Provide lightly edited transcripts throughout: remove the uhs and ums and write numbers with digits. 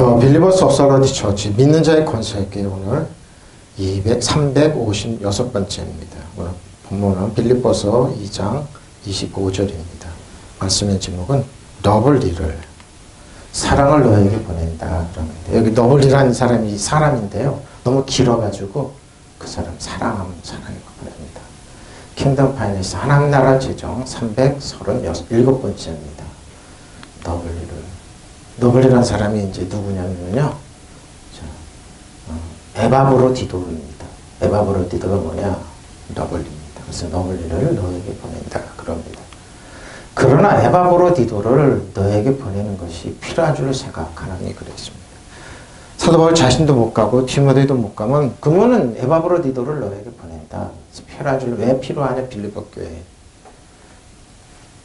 빌리버스 오서러디 처치 믿는 자의 권세에게 오늘 356번째입니다. 오늘 본문은 빌립보서 2장 25절입니다. 말씀의 제목은 너블리를 사랑을 너에게 보낸다. 그럽니다. 여기 너블리라는 사람이 사람인데요. 너무 길어가지고 그 사람 사랑하면 사랑해 보냅니다. 킹덤 파이낸스 하나님 나라 재정 337번째입니다. 너블리라는 사람이 이제 누구냐면요. 에바브로디도입니다. 에바브로디도가 뭐냐? 너블리입니다. 그래서 너블리를 너에게 보낸다. 그럽니다. 그러나 에바브로디도를 너에게 보내는 것이 필요한 줄로 생각하나니 그랬습니다. 사도 바울 자신도 못 가고 디모데도 못 가면 그러면은 에바브로디도를 너에게 보낸다. 필요한 줄로 왜 필요하냐? 빌립보 교회.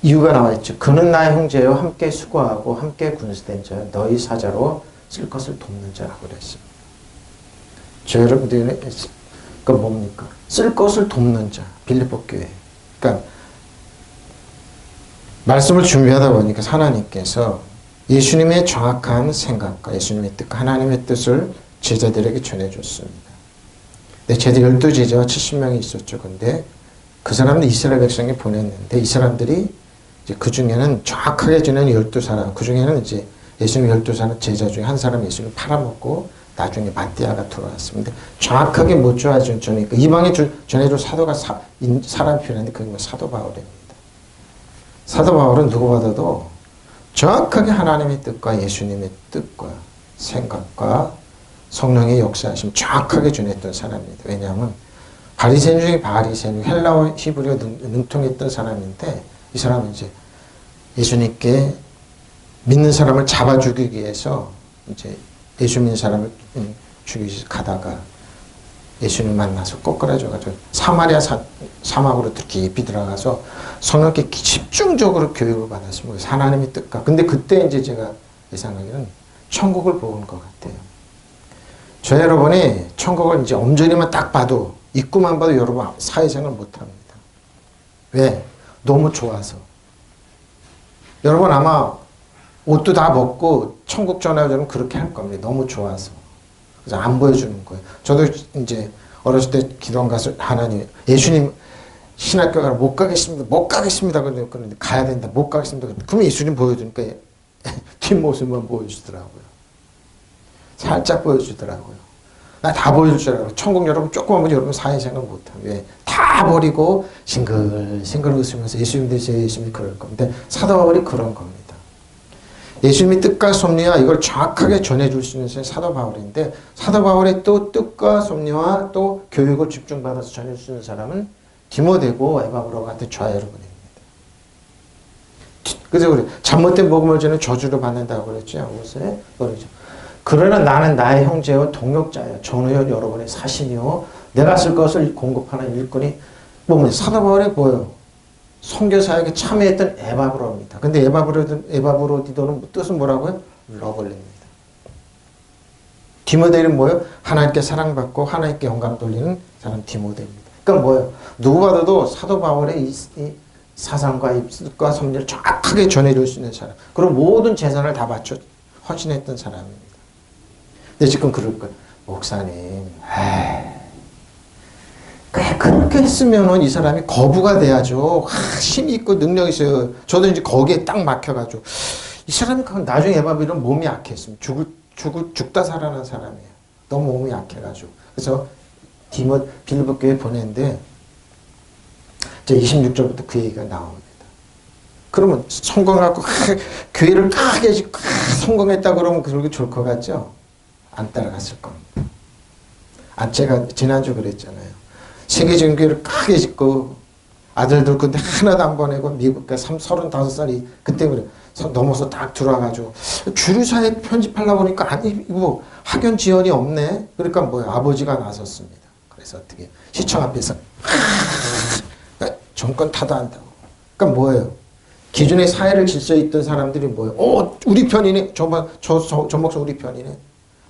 이유가 나와 있죠. 그는 나의 형제요 함께 수고하고 함께 군수된 자 너희 사자로 쓸 것을 돕는 자라고 그랬습니다. 저 여러분들이 그 뭡니까? 쓸 것을 돕는 자 빌립보 교회. 그러니까 말씀을 준비하다 보니까 하나님께서 예수님의 정확한 생각과 예수님의 뜻과 하나님의 뜻을 제자들에게 전해줬습니다. 네, 제자 12제자와 70명이 있었죠. 근데 그 사람들 이스라엘 백성이 보냈는데 이 사람들이 이제 그 중에는 정확하게 전하는 12사람, 그 중에는 이제 예수님 12사람 제자 중에 한 사람 예수님 팔아먹고 나중에 마띠아가 들어왔습니다. 정확하게 못 전하니까 이방에 전해줄 사도가 사람이 필요한데 그게 뭐 사도 바울입니다. 사도 바울은 누구보다도 정확하게 하나님의 뜻과 예수님의 뜻과 생각과 성령의 역사하심 정확하게 전했던 사람입니다. 왜냐하면 바리새인 중에 바리새인, 헬라어 히브리어 능통했던 사람인데 이 사람은 이제 예수님께 믿는 사람을 잡아 죽이기 위해서 이제 예수 믿는 사람을 죽이기 위해서 가다가 예수님 만나서 꼬꾸라져가지고 사마리아 사막으로 깊이 들어가서 성령께 집중적으로 교육을 받았습니다. 하나님의 뜻과. 근데 그때 이제 제가 예상하기는 천국을 본 것 같아요. 저 여러분이 천국을 이제 엄전히만 딱 봐도 입구만 봐도 여러분 사회생활 못합니다. 왜? 너무 좋아서. 여러분 아마 옷도 다 벗고 천국 전화하면 그렇게 할 겁니다. 너무 좋아서. 그래서 안 보여주는 거예요. 저도 이제 어렸을 때 기도원 가서 하나님, 예수님 신학교 가서 못 가겠습니다. 그런데 가야 된다. 못 가겠습니다. 그러면 예수님 보여주니까 뒷모습만 보여주더라고요. 살짝 보여주더라고요. 나 다 보여줄 줄 알고 천국 여러분 조금만 보지 여러분 사회생활 못하면 왜? 다 버리고 싱글싱글 웃으면서 예수님 되세요. 예수님 그럴 겁니다. 사도 바울이 그런 겁니다. 예수님의 뜻과 섭리와 이걸 정확하게 전해줄 수 있는 사도 바울인데 사도 바울의 또 뜻과 섭리와 또 교육을 집중받아서 전해줄 수 있는 사람은 디모데고 에바브로 같은 저와 여러분입니다. 그래서 그래 잘못된 복음을 전해 저주를 받는다고 그랬죠. 옷에 그러죠. 그러나 나는 나의 형제요 동역자요 전우요 여러분의 사신이요 내가 쓸 것을 공급하는 일꾼이 뭡니까? 사도 바울이 뭐예요? 선교사에게 참여했던 에바브로입니다. 근데 에바브로디도는 뜻은 뭐라고요? 러블리입니다. 디모데는 뭐예요? 하나님께 사랑받고 하나님께 영광 돌리는 사람 디모데입니다. 그러니까 뭐예요? 누구 봐도 사도 바울의 이 사상과 이 뜻과 섭리를 정확하게 전해줄 수 있는 사람. 그리고 모든 재산을 다 바쳐 헌신했던 사람입니다. 근데 지금 그럴 거예요. 목사님, 그렇게 했으면은 이 사람이 거부가 돼야죠. 힘이 있고 능력이 있어요. 저도 이제 거기에 딱 막혀가지고 이 사람이 나중에 에바브로는 몸이 약했습니다. 죽다 살아난 사람이에요. 너무 몸이 약해가지고 그래서 빌립보 교회 보냈는데 이제 26절부터 그 얘기가 나옵니다. 그러면 성공하고 교회를 크게 성공했다 그러면 그렇게 좋을 것 같죠? 안 따라갔을 겁니다. 제가 지난주 그랬잖아요. 세계적인 교회를 크게 짓고 아들들 근데 하나도 안 보내고 미국 35살이 그때 그래 넘어서 딱 들어와가지고 주류사에 편집하려고 보니까 아니 뭐 학연 지원이 없네. 그러니까 뭐야 아버지가 나섰습니다. 그래서 어떻게 시청 앞에서 정권 타도한다고. 그러니까 뭐예요? 기존의 사회를 질서에 있던 사람들이 뭐예요? 우리 편이네. 저 목사 우리 편이네.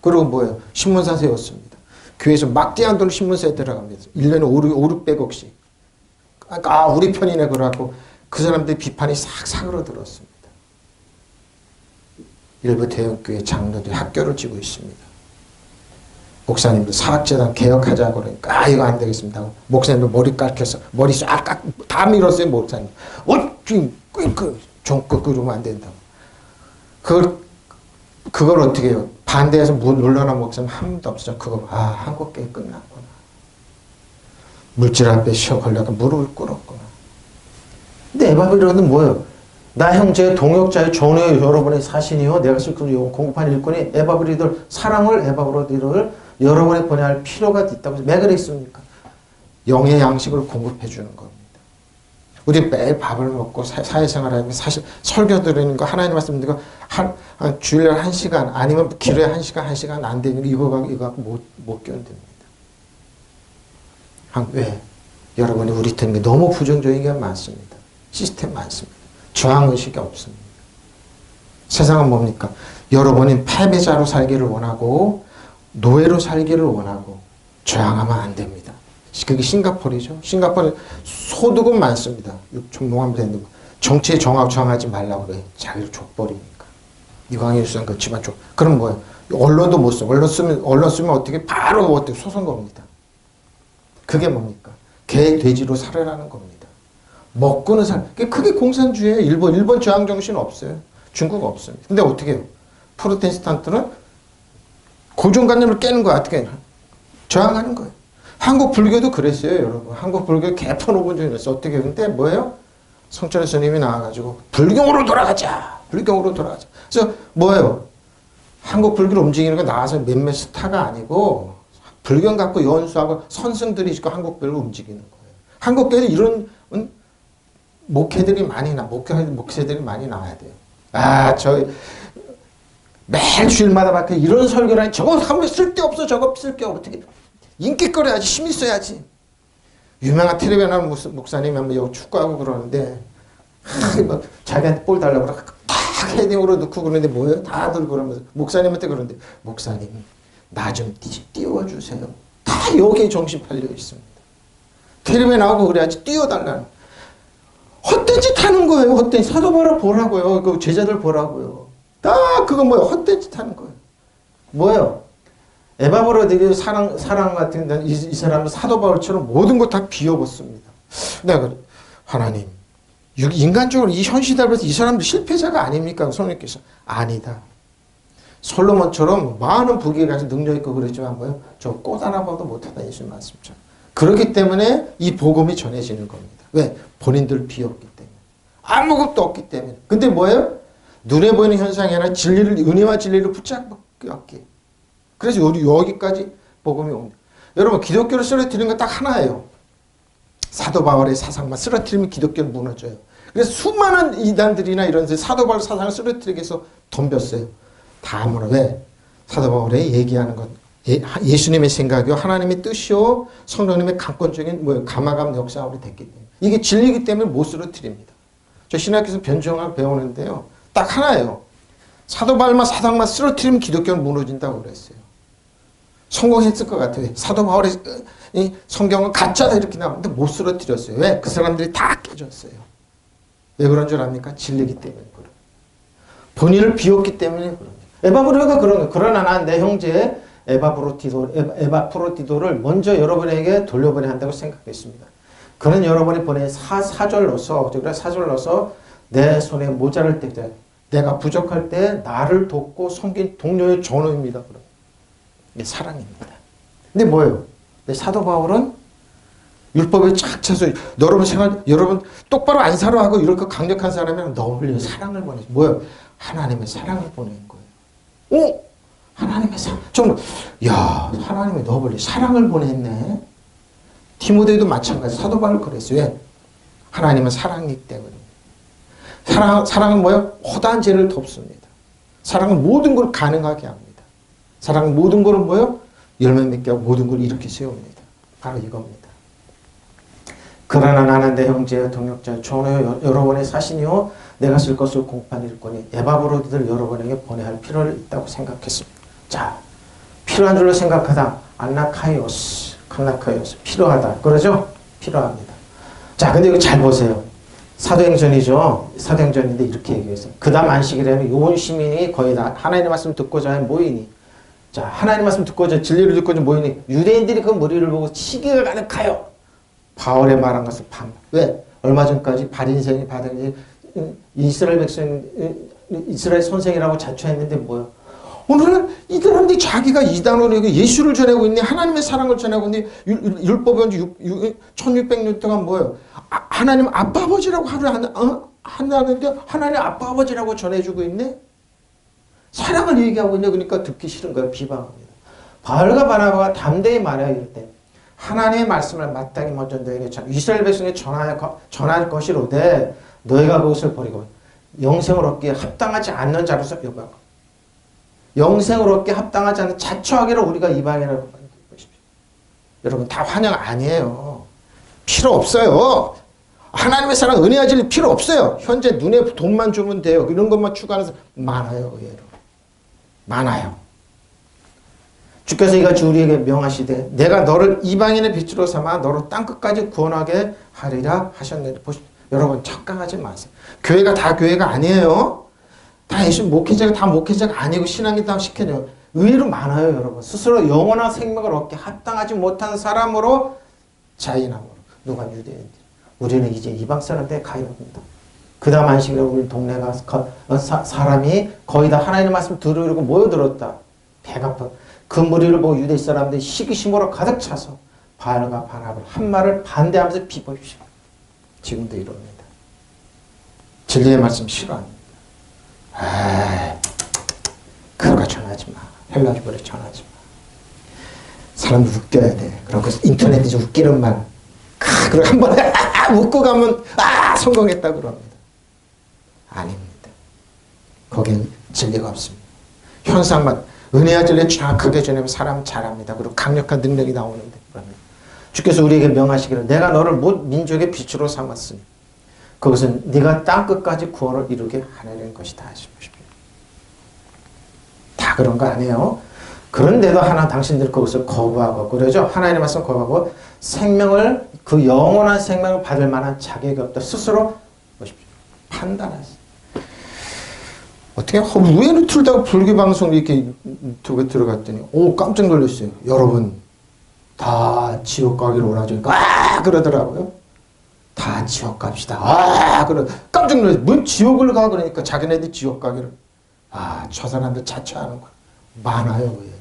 그리고 뭐예요? 신문사 세웠습니다. 교회에서 막대한 돈 신문사에 들어갑니다. 1년에 500억씩. 그러니까 우리 편이네 그러고 그 사람들의 비판이 싹 사그러들었습니다. 일부 대형교회 장로들이 학교를 지고 있습니다. 목사님들 사학재단 개혁하자고 그러니까 이거 안 되겠습니다. 목사님들 머리 깎여서 머리 싹 다 밀었어요. 목사님. 좀 그러면 안 된다고. 그걸 어떻게 해요? 반대해서 물러난 목사님 한 명도 없어요. 그거 한국교회 끝났구나. 물질 앞에 시험 걸려서 무릎을 꿇었구나. 근데 에바브로는 뭐예요? 나 형제의 동역자의 전우의 여러분의 사신이요 내가 쓸 공급한 일꾼이 에바브리들 사랑을 에바브로디를 여러분에 보내야 할 필요가 있다고. 왜 그랬습니까? 영의 양식을 공급해 주는 겁니다. 우리 매일 밥을 먹고 사회생활하면 사실 설교 드리는 거 하나님 말씀 듣는 거 주일날 1시간 아니면 길어야 1시간 안 되는 거 이거 갖고 못 견딥니다. 왜? 여러분이 우리 때문에 너무 부정적인 게 많습니다. 시스템 많습니다. 저항의식이 없습니다. 세상은 뭡니까? 여러분이 패배자로 살기를 원하고 노예로 살기를 원하고 저항하면 안 됩니다. 그게 싱가포르죠. 싱가포르 소득은 많습니다. 전공하면 되는 거. 정치에 저항하지 말라고 그래. 자기를 족벌이니까. 이광일 수상 그렇지만 그럼 뭐예요? 언론도 못 써. 언론 쓰면 어떻게 바로 어떻게 소송 겁니다. 그게 뭡니까? 개 돼지로 살아라는 겁니다. 먹고는 그게 공산주의예요. 일본 저항 정신 없어요. 중국 없습니다. 근데 어떻게 해요? 프로테스탄트는 고정관념을 깨는 거야. 어떻게 저항하는 거예요. 한국 불교도 그랬어요, 여러분. 한국 불교 개판 5분 중에 있었어요. 어떻게 근데 뭐예요? 성철 스님이 나와가지고 불경으로 돌아가자. 불경으로 돌아가자. 그래서 뭐예요? 한국 불교를 움직이는 거 나와서 몇몇 스타가 아니고 불경 갖고 연수하고 선생들이 있고 한국 불교를 움직이는 거예요. 한국교회도 이런 목회들이 많이 목사들이 많이 나와야 돼요. 매일 주일마다 막 이런 설교를 하니 저거 하면 쓸데없어. 저거 쓸데없어. 어떻게 인기거리 해야지. 힘 있어야지. 유명한 텔레비전 하는 목사님이 한번 여기 축구하고 그러는데 자기한테 볼 달라고 그러고 딱 헤딩으로 넣고 그러는데 뭐예요? 다들 그러면서 목사님한테 그러는데 목사님 나 좀 띄워주세요. 다 여기에 정신 팔려 있습니다. 텔레비전 나오고 그래야지 띄워달라는. 헛된 짓 하는 거예요. 헛된 짓. 사도 보라고요. 그 제자들 보라고요. 다 그거 뭐예요? 헛된 짓 하는 거예요. 뭐예요? 에바브로들이 사랑 같은 데는 이 사람은 사도 바울처럼 모든 것 다 비워봤습니다. 내가 하나님 인간적으로 이 현 시대에서 이 사람도 실패자가 아닙니까? 성령께서 아니다. 솔로몬처럼 많은 부귀에 가서 능력 있고 그러지만 뭐예요? 저 꽃 하나 봐도 못하다 예수님 말씀처럼. 그렇기 때문에 이 복음이 전해지는 겁니다. 왜? 본인들 비었기 때문에. 아무것도 없기 때문에. 근데 뭐예요? 눈에 보이는 현상이 아니라 은혜와 진리를 붙잡기. 그래서 여기까지 복음이 옵니다. 여러분 기독교를 쓰러뜨리는 건 딱 하나예요. 사도 바울의 사상만 쓰러뜨리면 기독교는 무너져요. 그래서 수많은 이단들이나 이런 사도 바울 사상을 쓰러뜨리기 위해서 덤볐어요. 다음으로 왜? 사도 바울의 얘기하는 것 예수님의 생각이요 하나님의 뜻이요 성령님의 강권적인 감화감 역사하고 됐기 때문에 이게 진리이기 때문에 못 쓰러뜨립니다. 저 신학교에서 변종을 배우는데요. 딱 하나예요. 사도 바울만 사상만 쓰러뜨리면 기독교는 무너진다고 그랬어요. 성공했을 것 같아요. 사도 바울의 성경은 가짜다 이렇게 나오는데 못 쓰러뜨렸어요. 왜? 그 사람들이 다 깨졌어요. 왜 그런 줄 압니까? 진리기 때문에 그래요. 본인을 비웠기 때문에 그런 거예요. 에바브로가 그런 거예요. 그러나 난 내 형제 에바프로디도를 먼저 여러분에게 돌려보내야 한다고 생각했습니다. 그는 여러분이 보낸 사절로서 내 손에 모자랄 때 내가 부족할 때 나를 돕고 섬긴 동료의 전우입니다. 이게 사랑입니다. 근데 뭐예요? 사도 바울은 율법에 쫙 차서 여러분 똑바로 안 살아 하고 이렇게 강력한 사람이랑 너무 사랑을 보내죠. 뭐예요? 하나님의 사랑을 보낸 거예요. 하나님의 사랑. 하나님의 너블리 사랑을 보냈네. 디모데도 마찬가지. 사도 바울 그랬어요. 왜? 하나님은 사랑이기 때문입니다. 사랑은 뭐예요? 허다한 죄를 덮습니다. 사랑은 모든 걸 가능하게 합니다. 사랑은 모든 걸 뭐예요? 열매 맺게 하고 모든 걸 이렇게 세웁니다. 바로 이겁니다. 그러나 나는 내 형제여 동역자여 전우여 여러분의 사신이요 내가 쓸 것을 공판 일꾼이 에바브로디들 여러분에게 보내야 할 필요를 있다고 생각했습니다. 자, 필요한 줄로 생각하다. 안나카이오스 필요하다. 그러죠? 필요합니다. 자, 근데 이거 잘 보세요. 사도행전이죠. 사도행전인데 이렇게 얘기했어요. 그 다음 안식일에는 온 시민이 거의 다 하나님의 말씀 듣고자 모이니. 자, 하나님의 말씀 듣고자 진리를 듣고자 모이니 유대인들이 그 무리를 보고 시기가 가득하여 바울의 말한 것을 왜? 얼마 전까지 발인생이 바닥이 이스라엘 백성, 이스라엘 선생이라고 자처했는데 뭐야? 오늘은 이 사람들이 자기가 이단으로 예수를 전하고 있니? 하나님의 사랑을 전하고 있니? 율법이 1600년 동안 뭐예요? 하나님 아빠 아버지라고 한다는데 하나님 아빠 아버지라고 전해주고 있네? 사랑을 얘기하고 있네. 그러니까 듣기 싫은 거예요. 비방합니다. 바울과 바나바가 담대히 말해야 이럴 때 하나님의 말씀을 마땅히 먼저 너에게 이스라엘 백성에 전할 것이로되 너희가 그것을 버리고 영생을 얻기에 합당하지 않는 자로서 여겨하고 영생을 얻기에 합당하지 않는 자초하기를 우리가 이방인이라고 보십시오. 여러분 다 환영 아니에요. 필요 없어요. 하나님의 사랑 은혜와 진리 필요 없어요. 현재 눈에 돈만 주면 돼요. 이런 것만 추구하는 사람 많아요. 의외로. 많아요. 주께서 이같이 우리에게 명하시되 내가 너를 이방인의 빛으로 삼아 너를 땅끝까지 구원하게 하리라 하셨는데 보십시오. 여러분 착각하지 마세요. 교회가 다 교회가 아니에요. 다 예수 목회자가 다 목회자가 아니고 신앙이 다 시켜줘요. 의외로 많아요. 여러분. 스스로 영원한 생명을 얻게 합당하지 못한 사람으로 자인함으로. 누가 유대인들. 우리는 이제 이방 사람들에 가입합니다. 그 다음 안식일에 우리 동네가 사람이 거의 다 하나님의 말씀 들으려고 모여들었다. 배가 아파. 그 무리를 보고 유대 사람들이 시기심으로 가득 차서 바울과 바나바를 한 말을 반대하면서 비보십시오. 지금도 이럽니다. 진리의 말씀 싫어합니다. 그런 거 전하지 마. 헬라주보를 전하지 마. 사람들 웃겨야 돼. 그러고 인터넷에 웃기는 말. 그리고 한 번에 웃고 가면 성공했다 그럽니다. 아닙니다. 거기엔 진리가 없습니다. 현상만 은혜와 진리를 정확하게 전하면 사람 잘합니다. 그리고 강력한 능력이 나오는데 주께서 우리에게 명하시기를 내가 너를 못 민족의 빛으로 삼았으니 그것은 네가 땅끝까지 구원을 이루게 하려는 것이다 하십시오. 다 그런 거 아니에요. 그런데도 하나 당신들 그것을 거부하고 그러죠. 하나님의 말씀 거부하고 생명을 그 영원한 생명을 받을 만한 자격이 없다. 스스로 보십시오. 판단하세요. 어떻게 우연히 틀다가 불교 방송 이렇게 유튜브에 들어갔더니 깜짝 놀랐어요. 여러분 다 지옥 가기로 원하니까 그러더라고요. 다 지옥 갑시다. 그래 깜짝 놀랐어요. 뭔 지옥을 가 그러니까 자기네들 지옥 가기를. 저 사람들 자처하는 거 많아요. 의외로.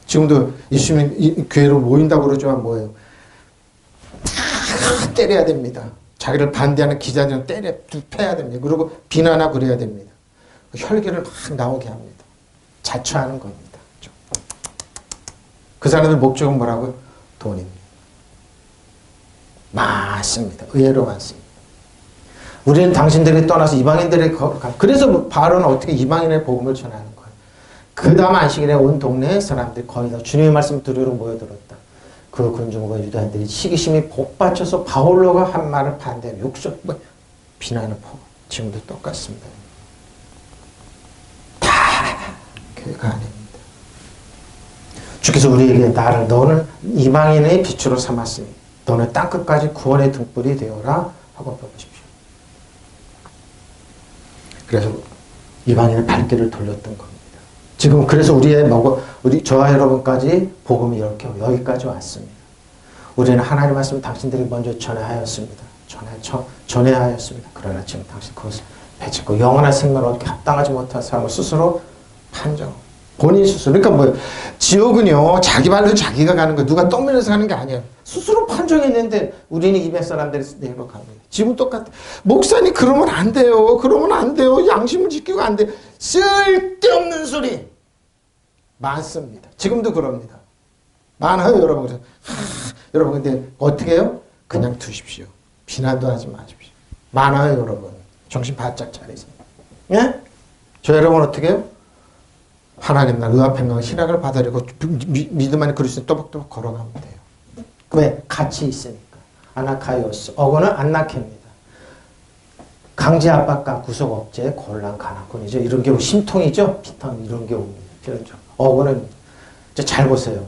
지금도 예수님 교회로 모인다고 그러지만 뭐예요? 다 때려야 됩니다. 자기를 반대하는 기자들은 패야 됩니다. 그리고 비난하고 그래야 됩니다. 혈기를 막 나오게 합니다. 자처하는 겁니다. 그 사람들 목적은 뭐라고요? 돈입니다. 많습니다. 의외로 많습니다. 우리는 당신들이 떠나서 이방인들의 그래서 바울은 어떻게 이방인의 복음을 전하는 거예요. 그 다음 안식일에 온 동네 사람들이 거의 다 주님의 말씀 들으러 모여들었다. 그 군중과 유다인들이 시기심이 복받쳐서 바울로가 한 말을 반대하며 욕설, 비난을 퍼. 지금도 똑같습니다. 교회가 아닙니다. 주께서 우리에게 너는 이방인의 빛으로 삼았으니 너는 땅끝까지 구원의 등불이 되어라 하고 보십시오. 그래서 이방인의 발길을 돌렸던 겁니다. 지금 그래서 저와 여러분까지 복음이 이렇게 여기까지 왔습니다. 우리는 하나님의 말씀을 당신들이 먼저 전해하였습니다. 전해하였습니다. 그러나 지금 당신 그것을 배척하고 영원한 생명을 얻게 합당하지 못한 사람을 스스로 판정. 본인 스스로. 그러니까 뭐예요? 지옥은요, 자기 발로 자기가 가는 거예요. 누가 떠밀어서 가는 게 아니에요. 스스로 판정했는데 우리는 이백 사람들이 내로 갑니다. 지금 똑같아. 목사님 그러면 안 돼요. 그러면 안 돼요. 양심을 지키고 안 돼요. 쓸데없는 소리. 많습니다. 지금도 그럽니다. 많아요, 여러분. 그래서 여러분 근데 어떻게 해요? 그냥 두십시오. 비난도 하지 마십시오. 많아요, 여러분. 정신 바짝 차리세요. 예? 저 여러분 어떻게 해요? 하나님 날 의합행동 신학을 받아들이고 믿음 안에 그리스도인 또박또박 걸어가면 돼요. 왜? 같이 있으니까. 아나카이오스. 어거는 안나케입니다. 강제 압박감, 구속 억제, 곤란, 가난권이죠. 이런 경우 심통이죠. 비탄 이런 경우입니다. 어거는 잘 보세요.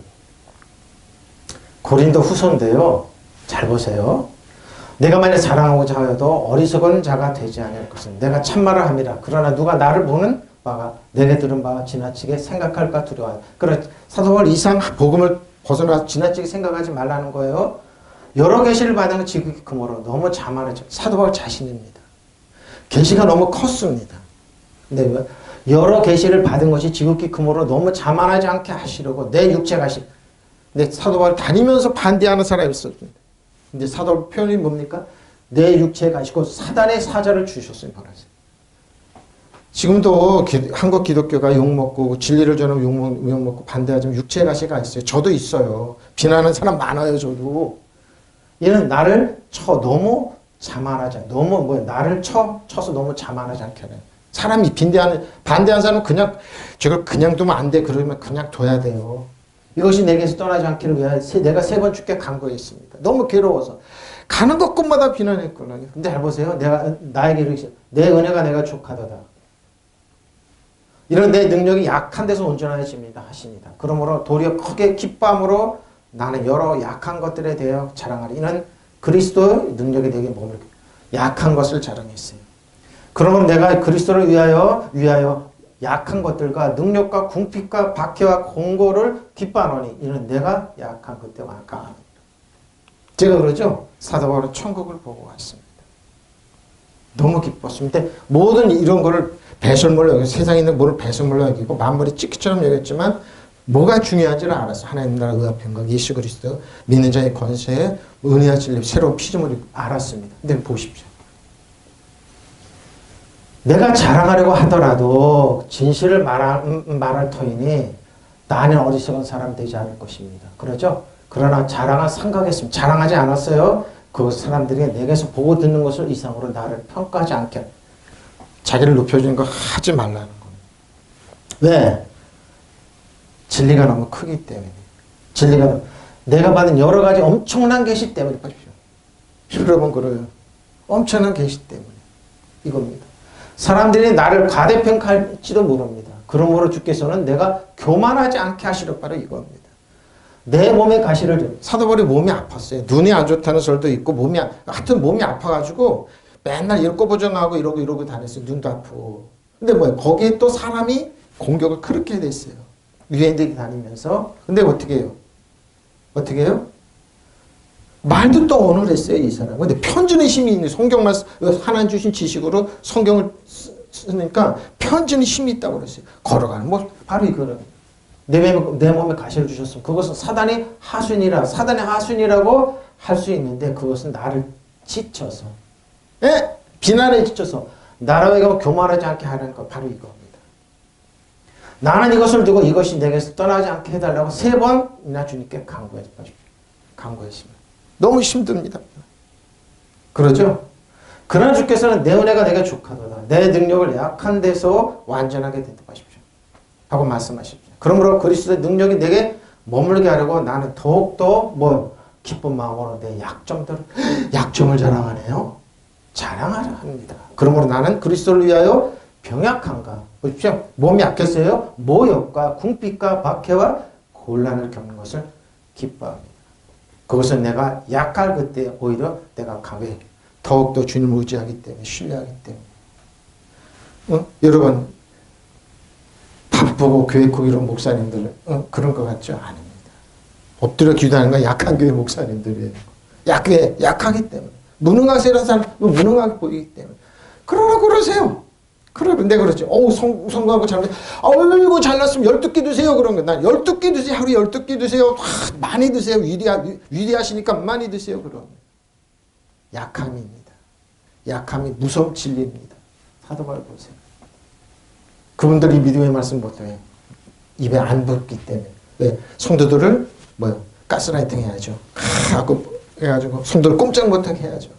고린도 후서인데요. 잘 보세요. 내가 만약 자랑하고자 하여도 어리석은 자가 되지 아니할 것은 내가 참말을 함이라. 그러나 누가 나를 보는 바가 내게 들은 바와 지나치게 생각할까 두려워하여. 그래 사도 바울 이상 복음을 벗어나 지나치게 생각하지 말라는 거예요. 여러 계시를 받은 건 지극히 금으로 너무 자만하죠. 사도 바울 자신입니다. 계시가 너무 컸습니다. 근데 여러 계시를 받은 것이 지극히 금으로 너무 자만하지 않게 하시려고 내 육체가 근데 사도 바울 다니면서 반대하는 사람이 있었습니다. 근데 사도 바울 표현이 뭡니까? 내 육체에 가시고 사단의 사자를 주셨어요. 지금도 한국 기독교가 욕먹고 진리를 전하면 욕먹고 반대하지만 육체의 가시가 있어요. 저도 있어요. 비난하는 사람 많아요. 저도. 얘는 나를 너무 자만하지 않아. 너무 나를 쳐서 너무 자만하지 않게 하는. 사람이 반대하는 사람은 그냥 저걸 그냥 두면 안 돼. 그러면 그냥 둬야 돼요. 이것이 내게서 떠나지 않기를 위하여 내가 3번 주께 간구했습니다. 너무 괴로워서 가는 곳곳마다 비난했거든요. 근데 잘 보세요. 나에게 이르시되 내 은혜가 내가 족하도다. 이런 내 능력이 약한 데서 온전해집니다 하십니다. 그러므로 도리어 크게 기뻐함으로 나는 여러 약한 것들에 대하여 자랑하리. 이는 그리스도의 능력이 내게 머물게 약한 것을 자랑했어요. 그러면 내가 그리스도를 위하여 약한 것들과 능력과 궁핍과 박해와 공고를 기뻐하노니 이는 내가 약한 것 때문에 강함이라. 제가 그러죠. 사도 바울은 천국을 보고 왔습니다. 너무 기뻤습니다. 모든 이런 거를 배설물로 여기고 세상에 있는 모를 배설물로 여기고 만물이 찌꺼처럼 여겼지만 뭐가 중요한지를 알았어. 하나님 나라 의와 평강 예수 그리스도 믿는 자의 권세에 은혜와 진리 새로운 피조물을 알았습니다. 근데 보십시오. 내가 자랑하려고 하더라도 진실을 말할 터이니 나는 어리석은 사람 되지 않을 것입니다. 그러죠? 그러나 자랑할 생각했습니다. 자랑하지 않았어요. 그 사람들이 내게서 보고 듣는 것을 이상으로 나를 평가하지 않게 자기를 높여주는 거 하지 말라는 겁니다. 왜? 진리가 너무 크기 때문에. 내가 받은 여러 가지 엄청난 계시 때문에 보십시오. 여러분 그래요. 엄청난 계시 때문에 이겁니다. 사람들이 나를 과대평가할지도 모릅니다. 그러므로 주께서는 내가 교만하지 않게 하시려 바로 이겁니다. 내 몸에 가시를 사도 바울이 몸이 아팠어요. 눈이 안 좋다는 설도 있고 하여튼 몸이 아파가지고 맨날 이렇게 꼬부정하고 이러고 다녔어요. 눈도 아프고. 근데 거기에 또 사람이 공격을 그렇게 됐어요. 유대인들이 다니면서. 근데 어떻게 해요? 말도 또 어눌했어요, 이 사람. 근데 편지는 힘이 있는 성경 말씀, 하나님 주신 지식으로 성경을 쓰니까 편지는 힘이 있다고 그랬어요. 걸어가는, 바로 이거는. 내 몸에 가시를 주셨으면 그것은 사단의 하순이라고 할 수 있는데 그것은 나를 지쳐서, 비난에 지쳐서, 나라에 가면 교만하지 않게 하는 것, 바로 이겁니다. 나는 이것을 두고 이것이 내게서 떠나지 않게 해달라고 3번이나 주님께 간구했습니다. 너무 힘듭니다. 그러죠? 그러나 주께서는 내 은혜가 내게 족하도다. 내 능력을 약한 데서 완전하게 대답하십시오. 하고 말씀하십시오. 그러므로 그리스도의 능력이 내게 머물게 하려고 나는 더욱더 기쁜 마음으로 내 약점을 자랑하네요. 자랑하려 합니다. 그러므로 나는 그리스도를 위하여 병약한가. 보십시오. 몸이 약했어요. 모욕과 궁핍과 박해와 곤란을 겪는 것을 기뻐합니다. 그것은 내가 약할 그때 오히려 내가 강해. 더욱더 주님을 의지하기 때문에, 신뢰하기 때문에. 여러분, 바쁘고 교회 이런 목사님들 그런 것 같죠? 아닙니다. 엎드려 기도하는 건 약한 교회 목사님들이에요. 약하기 때문에. 무능하세요라는 사람 무능하게 보이기 때문에. 그러세요. 근데 그렇지. 성공하고 잘못. 이거 잘났으면 12끼 드세요. 그런 거. 난 12끼 드세요. 하루에 12끼 드세요. 많이 드세요. 위대하시니까 많이 드세요. 그런. 약함입니다. 약함이 무서운 진리입니다. 사도 바울 보세요. 그분들이 믿음의 말씀 못해요. 입에 안 붙기 때문에. 왜? 성도들을 가스라이팅 해야죠. 하고 해가지고 성도를 꼼짝 못하게 해야죠.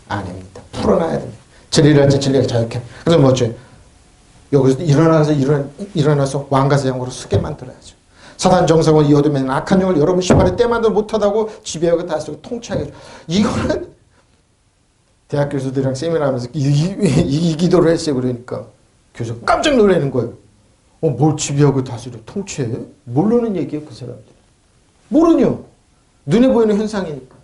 아닙니다. 풀어놔야 됩니다. 진리를 할지 진리가 자유케. 그래서 여기서 일어나서 왕가서 영으로 쓰게 만들어야죠. 사단 정성을 이어두면 악한 영을 여러분 시발에 때만도 못하다고 지배하고 다스리고 통치하게 해줘. 이거는 대학 교수들이랑 세미나하면서 이 기도를 했어요. 그러니까 교수가 깜짝 놀라는 거예요. 뭘 지배하고 다스려 통치해? 모르는 얘기예요. 그 사람들. 모르냐. 눈에 보이는 현상이니까.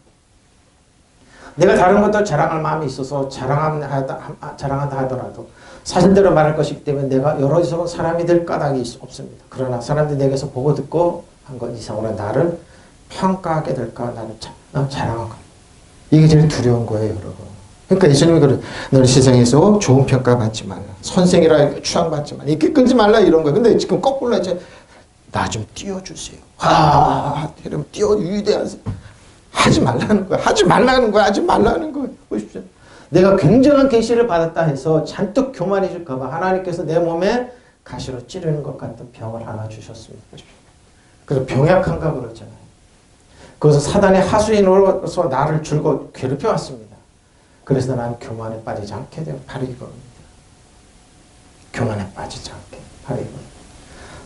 내가 다른 것도 자랑할 마음이 있어서 자랑한다 하더라도 사실대로 말할 것이기 때문에 내가 여러 사람이 될 까닭이 없습니다. 그러나 사람들이 내게서 보고 듣고 한 것 이상으로 나를 평가하게 될까 나를 자랑한 것. 이게 제일 두려운 거예요, 여러분. 그러니까 예수님이 그래. 너는 세상에서 좋은 평가 받지 말라. 선생이라 추앙받지 말라. 이렇게 끌지 말라 이런 거예요. 근데 지금 거꾸로 이제 나 좀 띄워주세요. 이러면 위대한 하지 말라는 거야. 하지 말라는 거야. 하지 말라는 거야. 보십시오. 내가 굉장한 계시를 받았다 해서 잔뜩 교만해질까 봐 하나님께서 내 몸에 가시로 찌르는 것 같은 병을 하나 주셨습니다. 보십시오. 그래서 병약한가 그러잖아요. 그래서 사단의 하수인으로서 나를 줄곧 괴롭혀왔습니다. 그래서 나는 교만에 빠지지 않게 되면 바로 이겁니다. 교만에 빠지지 않게 바로 이겁니다.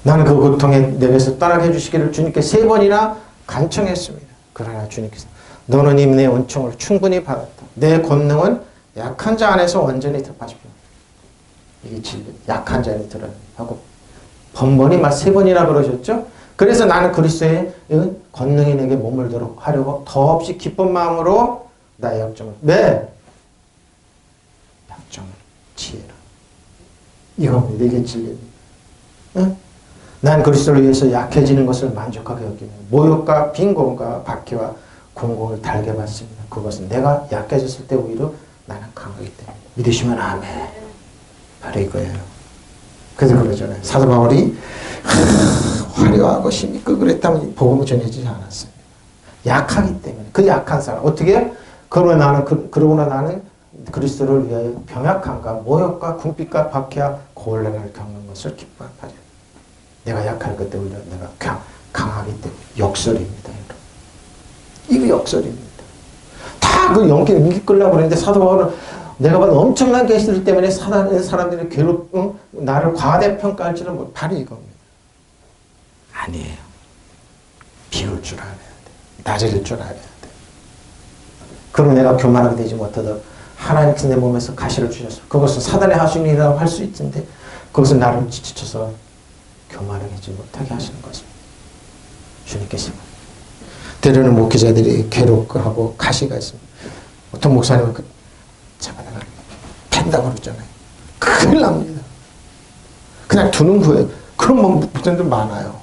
나는 그 고통에 내게서 떠나게 해주시기를 주님께 3번이나 간청했습니다. 그러나 주님께서 너는 이미 내 은총을 충분히 받았다. 내 권능은 약한 자 안에서 완전히 드러나십시오. 이게 진리. 약한 자 안에 드러나 하고 번번이 막 3번이나 그러셨죠. 그래서 나는 그리스도의 권능이 내게 머물도록 하려고 더없이 기쁜 마음으로 나의 약점을 약점을 지혜라. 이겁니다. 이게 진리입니다. 응? 난 그리스도를 위해서 약해지는 것을 만족하게 여기며 모욕과 빈곤과 박해와 공공을 달게 받습니다. 그것은 내가 약해졌을 때 오히려 나는 강하기 때문에. 믿으시면 아멘. 바로 이거예요. 그래서 그러잖아요. 사도 바울이 화려하고 힘이 있고 그랬다면 복음이 전해지지 않았어요. 약하기 때문에. 그 약한 사람. 어떻게? 그러나 나는 그리스도를 위하여 병약함과 모욕과 궁핍과 박해와 곤란을 겪는 것을 기뻐하리라. 내가 약할 것 때문에 내가 강하기 때문에. 역설입니다. 이거 역설입니다. 다 그 연기 끌려고 그러는데 사도 바울은 내가 봐도 엄청난 계시들 때문에 사람들이 나를 과대평가할지는 뭐 바로 이겁니다. 아니에요. 비울 줄 알아야 돼. 낮을 줄 알아야 돼. 그럼 내가 교만하게 되지 못하도록 하나님께서 내 몸에서 가시를 주셨어. 그것은 사단의 하수인이라고 할 수 있는데 그것은 나를 지쳐서 교만하지 못하게 하시는 것입니다. 주님께서. 때로는 목회자들이 괴롭고 가시가 있습니다. 어떤 목사님은 잡아다가 팬다고 그러잖아요. 큰일 납니다. 그냥 두는 거예요. 그런 목사님들 많아요.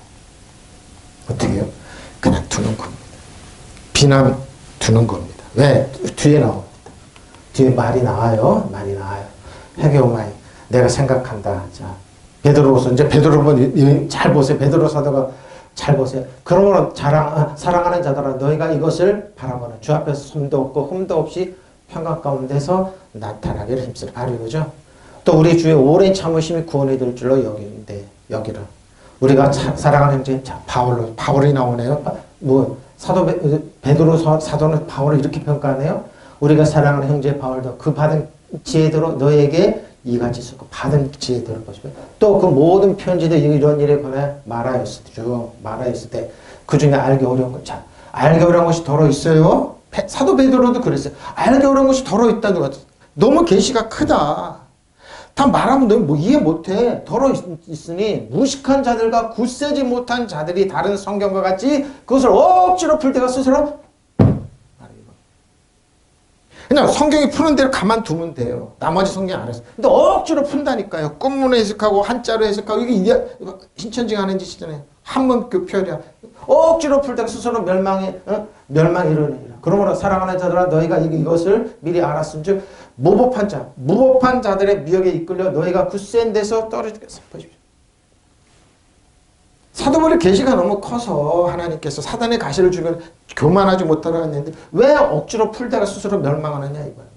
어떻게 해요? 그냥 두는 겁니다. 비난 두는 겁니다. 왜? 뒤에 나옵니다. 뒤에 말이 나와요. 해교마이. 내가 생각한다. 자, 베드로서 이제 베드로는 잘 보세요. 베드로 사도가 잘 보세요. 그러므로 사랑하는 자들아 너희가 이것을 바라보는 주 앞에서 손도 없고 흠도 없이 평강 가운데서 나타나기를 힘쓰라. 바로 이거죠. 또 우리 주의 오랜 참으심이 구원이 될 줄로 여기라. 우리가 사랑하는 형제, 자, 바울이 나오네요. 베드로 사도는 바울을 이렇게 평가하네요. 우리가 사랑하는 형제 바울도 그 받은 지혜대로 너에게 이같이 쓰고 받은 지혜대로 보시면 또 그 모든 편지도 이런 일에 관해 말하였을 때 그 중에 알기 어려운 것, 자, 알기 어려운 것이 더러 있어요. 사도 베드로도 그랬어요. 알기 어려운 것이 더러 있다는 것. 너무 계시가 크다. 다 말하면 너 뭐 이해 못해. 더러 있으니 무식한 자들과 굳세지 못한 자들이 다른 성경과 같이 그것을 억지로 풀 때가 스스로 그냥 성경이 푸는 대로 가만두면 돼요. 나머지 성경 안 해서. 근데 억지로 푼다니까요. 꽃문에 해석하고 한자로 해석하고 이게 신천지가 하는 짓이잖아요. 한문교 표현이야. 억지로 풀다가 스스로 멸망이 이르느니라. 그러므로 사랑하는 자들아 너희가 이것을 미리 알았은 즉 무법한 자들의 미혹에 이끌려 너희가 굳센 데서 떨어지겠어. 보십시오. 사도벌의 계시가 너무 커서 하나님께서 사단의 가시를 주면 교만하지 못하라고 했는데 왜 억지로 풀다가 스스로 멸망하느냐 이거예요.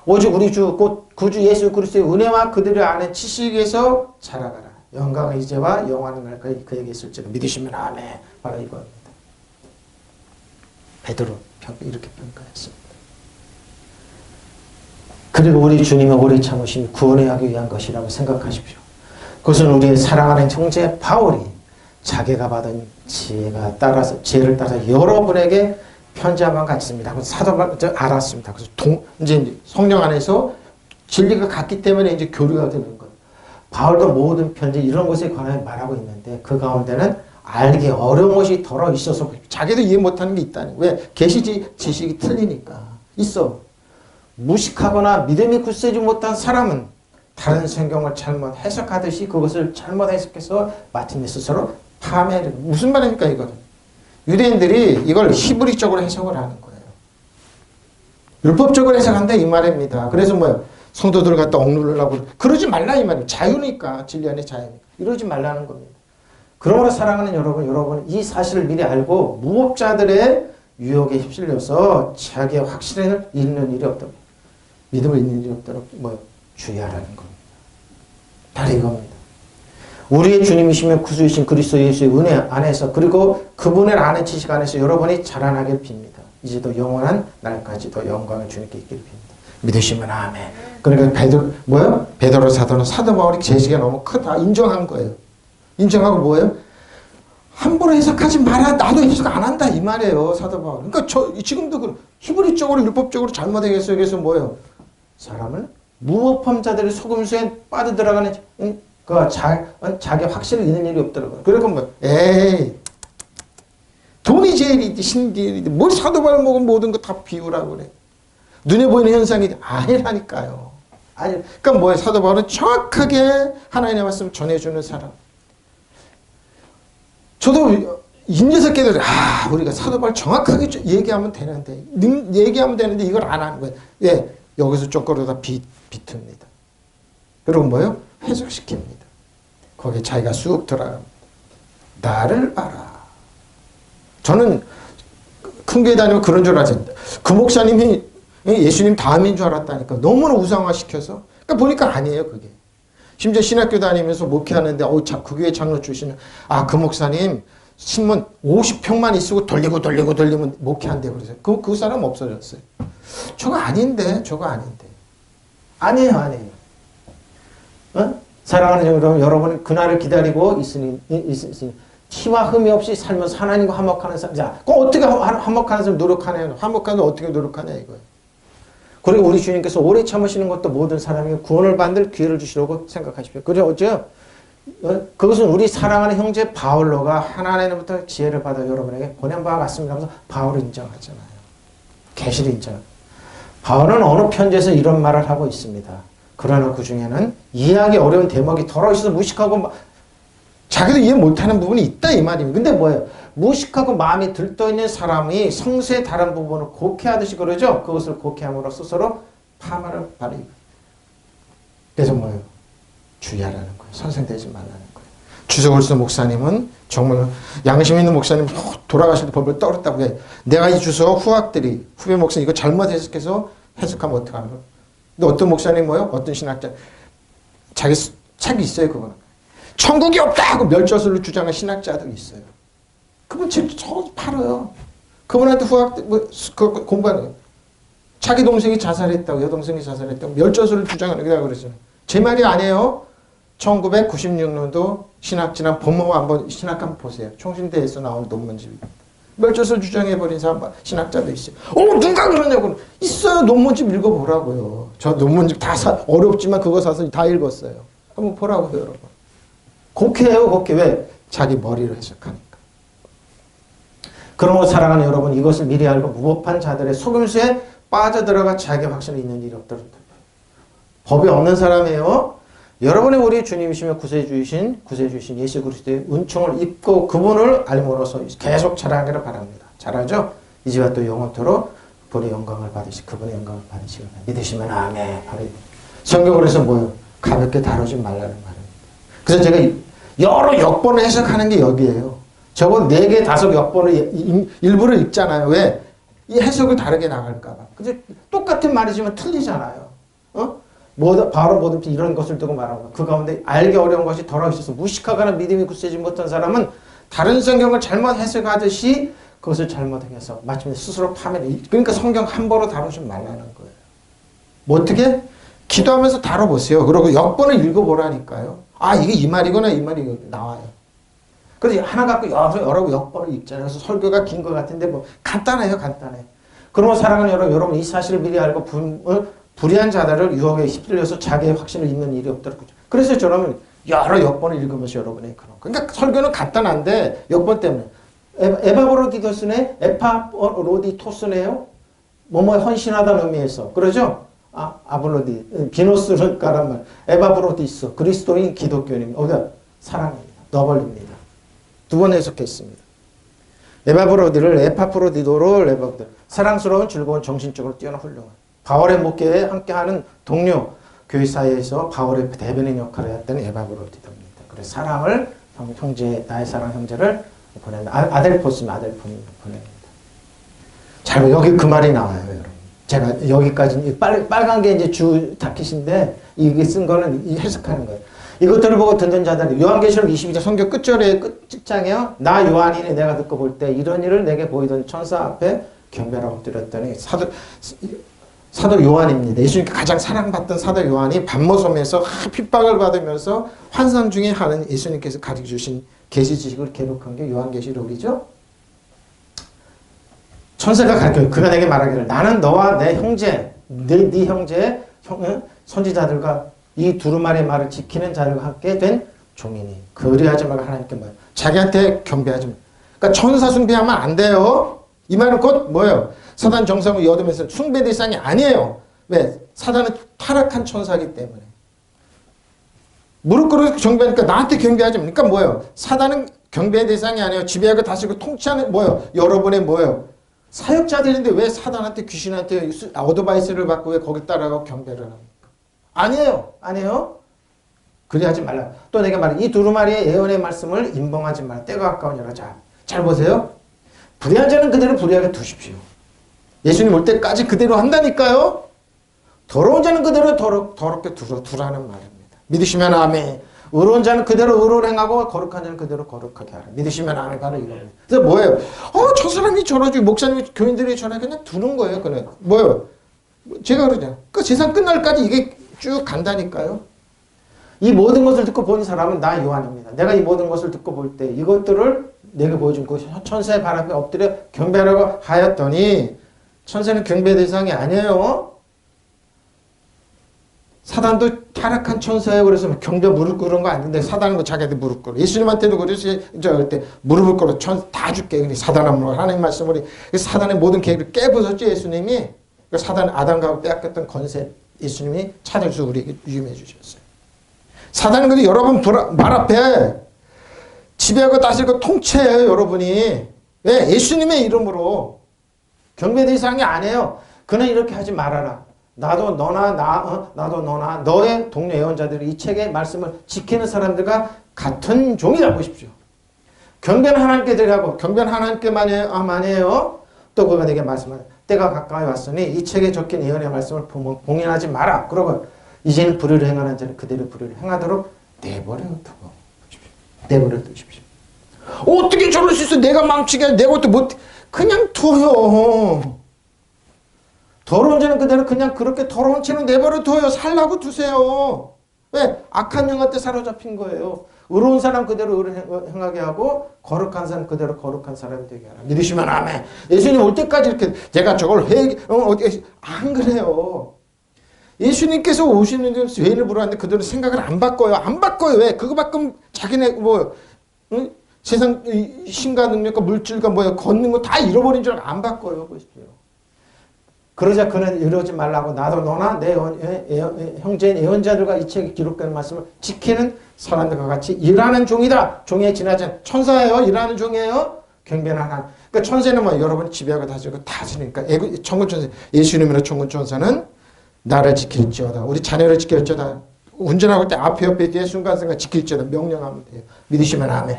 오직 우리 주 곧 구주 예수 그리스도의 은혜와 그들을 아는 지식에서 자라가라. 영광의 이제와 영원한 날까지 그에게 있을지를 믿으시면 아멘. 바로 이거입니다. 베드로 이렇게 평가했습니다. 그리고 우리 주님의 오래 참으심이 구원에 하기 위한 것이라고 생각하십시오. 그것은 우리의 사랑하는 형제 바울이 자기가 받은 지혜를 따라서 여러분에게 편지함과 같습니다. 사도가 알았습니다. 그래서 이제 성령 안에서 진리가 같기 때문에 이제 교류가 되는 거예요. 바울도 모든 편지 이런 것에 관해 말하고 있는데 그 가운데는 알기 어려운 것이 덜어 있어서 자기도 이해 못하는 게 있다는 거예요. 왜? 계시 지식이 틀리니까. 있어. 무식하거나 믿음이 굳세지 못한 사람은 다른 성경을 잘못 해석하듯이 그것을 잘못 해석해서 마침내 스스로 파멸해. 무슨 말입니까 이거는? 유대인들이 이걸 히브리적으로 해석을 하는 거예요. 율법적으로 해석한다 이 말입니다. 그래서 뭐요? 성도들 갖다 억누르려고 그러지 말라 이 말이에요. 자유니까 진리 안에 자유니까 이러지 말라는 겁니다. 그러므로 사랑하는 여러분 이 사실을 미리 알고 무법자들의 유혹에 휩쓸려서 자기의 확신을 잃는 일이 없도록 믿음을 잃는 일이 없도록 주의하라는 겁니다. 바로 이겁니다. 우리의 주님이시며 구주이신 그리스도 예수의 은혜 안에서 그리고 그분의 아는 지식 안에서 여러분이 자라나길 빕니다. 이제도 영원한 날까지도 영광을 주님께 있기를 빕니다. 믿으시면 아멘. 그러니까 베드로 사도는 사도 바울이 죄지가 너무 크다 인정한 거예요. 인정하고 뭐예요? 함부로 해석하지 마라. 나도 해석 안 한다 이 말이에요. 사도 바울. 그러니까 지금도 히브리적으로 율법적으로 잘못 해석해서 뭐예요? 사람을 무법자들의 속임수에 빠져들어가는 자기 확신을 잃는 일이 없더라고요. 그러니까 에이 돈이 제일이지 신기이지 뭘 사도 바울 먹으면 모든 거 다 비우라고 그래. 눈에 보이는 현상이 아니라니까요. 아니, 그러니까 뭐예요? 사도 바울은 정확하게 하나님의 말씀을 전해주는 사람. 저도 인제서 깨달아. 우리가 사도 바울 정확하게 얘기하면 되는데 이걸 안 하는 거예요. 예, 여기서 쪼꼬르다 비틉니다. 그리고 뭐예요? 해석시킵니다. 거기에 자기가 쑥 들어갑니다. 나를 봐라. 저는 큰 교회 다니면 그런 줄 알았는데 그 목사님이 예수님 다음인 줄 알았다니까. 너무나 우상화시켜서. 그러니까 보니까 아니에요 그게. 심지어 신학교 다니면서 목회하는데 그 교회 장로 출신은 그 목사님 신문 50평만 있고 돌리면 목회한대요. 그래서 그 사람 없어졌어요. 저거 아닌데. 아니에요. 사랑하는 여러분 그날을 기다리고 있으니 티와 흠이 없이 살면서 하나님과 화목하는 사람. 자, 어떻게 화목하는 사람 노력하냐? 화목하는 사람 어떻게 노력하냐 이거예요. 그리고 우리 주님께서 오래 참으시는 것도 모든 사람에게 구원을 받을 기회를 주시려고 생각하십시오. 그죠? 어째요? 그것은 우리 사랑하는 형제 바울로가 하나님부터 지혜를 받아 여러분에게 보낸 바와 같습니다 하면서 바울을 인정하잖아요. 계시를 인정. 바울은 어느 편지에서 이런 말을 하고 있습니다. 그러나 그 중에는 이해하기 어려운 대목이 덜어 있어서 무식하고 자기도 이해 못하는 부분이 있다 이 말입니다. 근데 뭐예요? 무식하고 마음이 들떠있는 사람이 성수의 다른 부분을 곡해하듯이 그러죠. 그것을 곡해함으로 스스로 파멸을 발휘. 그래서 뭐예요? 주의하라는 거예요. 선생되지 말라는 거예요. 주석울수 목사님은 정말 양심 있는 목사님 돌아가실 때 벌벌 떨었다고 해요. 내가 이 주석 후배 목사님 이거 잘못 해석해서 해석하면 어떡하나. 근데 어떤 목사님 뭐예요? 어떤 신학자 자기 책이 있어요. 그거는. 천국이 없다고 멸저술을 주장하는 신학자들이 있어요. 그분 저 팔아요. 그분한테 공부하는 거예요. 자기 동생이 자살했다고, 여동생이 자살했다고 멸저술을 주장하는 거라고 그랬어요. 제 말이 아니에요. 1996년도 신학진학 법모가 한번 신학 한번 보세요. 총신대에서 나온 논문집입니다. 멸저술 주장해버린 사람 신학자도 있어요. 누가 그러냐고. 있어요. 논문집 읽어보라고요. 저 논문집 다 어렵지만 그거 사서 다 읽었어요. 한번 보라고요, 여러분. 곡해요, 곡해. 왜? 자기 머리로 해석하니까. 그러므로 사랑하는 여러분, 이것을 미리 알고 무법한 자들의 속임수에 빠져들어가 자기 확신을 잃는 일이 없도록. 법이 없는 사람이에요. 여러분의 우리 주님이시며 구세주이신 예수 그리스도의 은총을 입고 그분을 알므로써 계속 자라기를 바랍니다. 잘하죠? 이제와 또 영원토록 그분의 영광을 받으시기를 믿으시면 아멘. 성경을 그래서 뭐예요? 가볍게 다루지 말라는 말입니다. 그래서 제가 여러 역본을 해석하는 게 여기에요. 저거 4개, 5 역본을 일부를 읽잖아요. 왜? 이 해석을 다르게 나갈까봐. 근데 똑같은 말이지만 틀리잖아요. 바로 뭐든지 이런 것을 두고 말하고 그 가운데 알기 어려운 것이 덜어 있어서 무식하거나 믿음이 굳세지 못한 사람은 다른 성경을 잘못 해석하듯이 그것을 잘못해서 마침내 스스로 파멸해. 그러니까 성경 함부로 다루지 말라는 거예요. 뭐 어떻게? 기도하면서 다뤄보세요. 그리고 역본을 읽어보라니까요. 이게 이 말이구나 이 말이 나와요. 그래서 하나 갖고 여러 역본을 읽잖아요. 그래서 설교가 긴 것 같은데 뭐 간단해요. 그러면 사랑하는 여러분 이 사실을 미리 알고 불의한 자들을 유혹에 휩쓸려서 자기의 확신을 잃는 일이 없도록. 그래서 저는 여러 역본을 읽으면서 여러분의 그러니까 설교는 간단한데 역본 때문에 에바브로디토스네 에파로디토스네요. 뭐뭐에 헌신하다는 의미에서 그러죠? 아볼로디, 비노스는 까란 말, 에바브로디스, 그리스도인 기독교인입니다. 어디가? 사랑입니다. 너벌입니다. 두 번 해석했습니다. 에바브로디를 에파프로디도를 에바브로디, 사랑스러운 즐거운 정신적으로 뛰어난 훌륭한 바울의 목회에 함께하는 동료 교회 사이에서 바울의 대변인 역할을 했던 에바브로디도입니다. 그래서 사랑을 형제, 나의 사랑 형제를 보낸다. 아델포스입니다. 아델포입니다. 보냅니다. 잘 여기 그 말이 나와요, 여러분. 제가 여기까지 빨간 게 이제 주 타깃인데 이게 쓴 거는 해석하는 거예요. 이것들을 보고 듣는 자들이 요한계시록 22장 성경 끝절에 끝장에요. 나 요한이니 내가 듣고 볼 때 이런 일을 내게 보이던 천사 앞에 경배하고 엎드렸더니 사도 요한입니다. 예수님께 가장 사랑받던 사도 요한이 밤모섬에서 핍박을 받으면서 환상 중에 하는 예수님께서 가르쳐 주신 계시 지식을 기록한 게 요한계시록이죠. 천사가 가르쳐요. 그가 내게 말하기를 나는 너와 내 형제, 네 형제 선지자들과 이 두루마리의 말을 지키는 자들과 함께 된 종이니 그리하지 말고 하나님께 뭐예요? 자기한테 경배하지 마. 그러니까 천사 숭배하면 안 돼요. 이 말은 곧 뭐예요? 사단 정상을 얻으면서 숭배 대상이 아니에요. 왜? 사단은 타락한 천사이기 때문에. 무릎 꿇어서 경배하니까 나한테 경배하지 마. 그러니까 뭐예요? 사단은 경배의 대상이 아니에요. 지배하고 다스리고 통치하는 뭐예요? 여러분의 뭐예요? 사역자들인데 왜 사단한테 귀신한테 어드바이스를 받고 왜 거기 따라가고 경배를 합니까? 아니에요. 아니에요. 그리하지 말라. 또 내가 말해 이 두루마리의 예언의 말씀을 임봉하지 말라. 때가 가까우니라. 자, 잘 보세요. 불의한 자는 그대로 불의하게 두십시오. 예수님 올 때까지 그대로 한다니까요. 더러운 자는 그대로 더럽게 두라는 말입니다. 믿으시면 아멘. 의로운 자는 그대로 의로를 행하고 거룩한 자는 그대로 거룩하게 하라. 믿으시면 아멘. 바로 이겁니다. 그래서 뭐예요? 저 사람이 저러지 목사님이 교인들이 저래 그냥 두는 거예요. 그냥 뭐예요? 제가 그러잖아요. 그 세상 끝날까지 이게 쭉 간다니까요. 이 모든 것을 듣고 본 사람은 나 요한입니다. 내가 이 모든 것을 듣고 볼 때 이것들을 내가 보여준 그 천사의 발 앞에 엎드려 경배하라고 하였더니 천사는 경배 대상이 아니에요. 사단도 타락한 천사예요. 그래서 경배 무릎 꿇은 거 아닌데 사단은 뭐 자기한테 무릎 꿇어. 예수님한테도 그래서 그때 무릎을 꿇어 다 줄게. 근데 사단은 뭐 하나님 말씀으로 사단의 모든 계획을 깨부쉈죠. 예수님이. 사단 아담과 빼앗겼던 권세 예수님이 찾아주셔서 우리에게 유임해 주셨어요. 사단은 근데 여러분 말 앞에 지배하고 다스리고 통치해요. 여러분이. 왜? 예수님의 이름으로. 경배 대상이 아니에요. 그는 이렇게 하지 말아라. 나도 너나 너의 동료 예언자들이 이 책의 말씀을 지키는 사람들과 같은 종이라 보십시오. 경배는 하나님께 드리라고. 경배는 하나님께만 해요. 또 그가 내게 말씀하라. 때가 가까이 왔으니 이 책에 적힌 예언의 말씀을 봉인하지 마라. 그러고 이제는 불의를 행하는 자는 그대로 불의를 행하도록 내버려 두고 내버려 두십시오. 어떻게 저럴 수 있어? 내가 망치게 내 것도 못 그냥 둬요. 더러운 자는 그대로 그냥 그렇게 더러운 채로 내버려 둬요. 살라고 두세요. 왜? 악한 영한테 사로잡힌 거예요. 의로운 사람 그대로 의로 행하게 하고 거룩한 사람 그대로 거룩한 사람이 되게 하라. 믿으시면 아멘. 예수님 올 때까지 이렇게 제가 저걸 안 그래요. 예수님께서 오시는 죄인을 부르는데 그들은 생각을 안 바꿔요. 안 바꿔요. 왜? 그거 바꾸면 자기네 세상 신과 능력과 물질과 걷는 거 다 잃어버린 줄 알고 안 바꿔요. 보십시오. 그러자 그는 이러지 말라고 나도 너나 내 형제인 예언자들과 이 책에 기록된 말씀을 지키는 사람들과 같이 일하는 종이다. 종에 지나지 않은 천사예요. 일하는 종이에요. 경배는 하나. 그러니까 천사는 여러분이 지배하고 다스리니까 천군천사 예수님으로 천군천사는 나를 지킬지어다. 우리 자녀를 지킬지어다. 운전하고 때 앞에 옆에 뒤에 순간순간 지킬지어다. 명령하면 돼요. 믿으시면 아멘.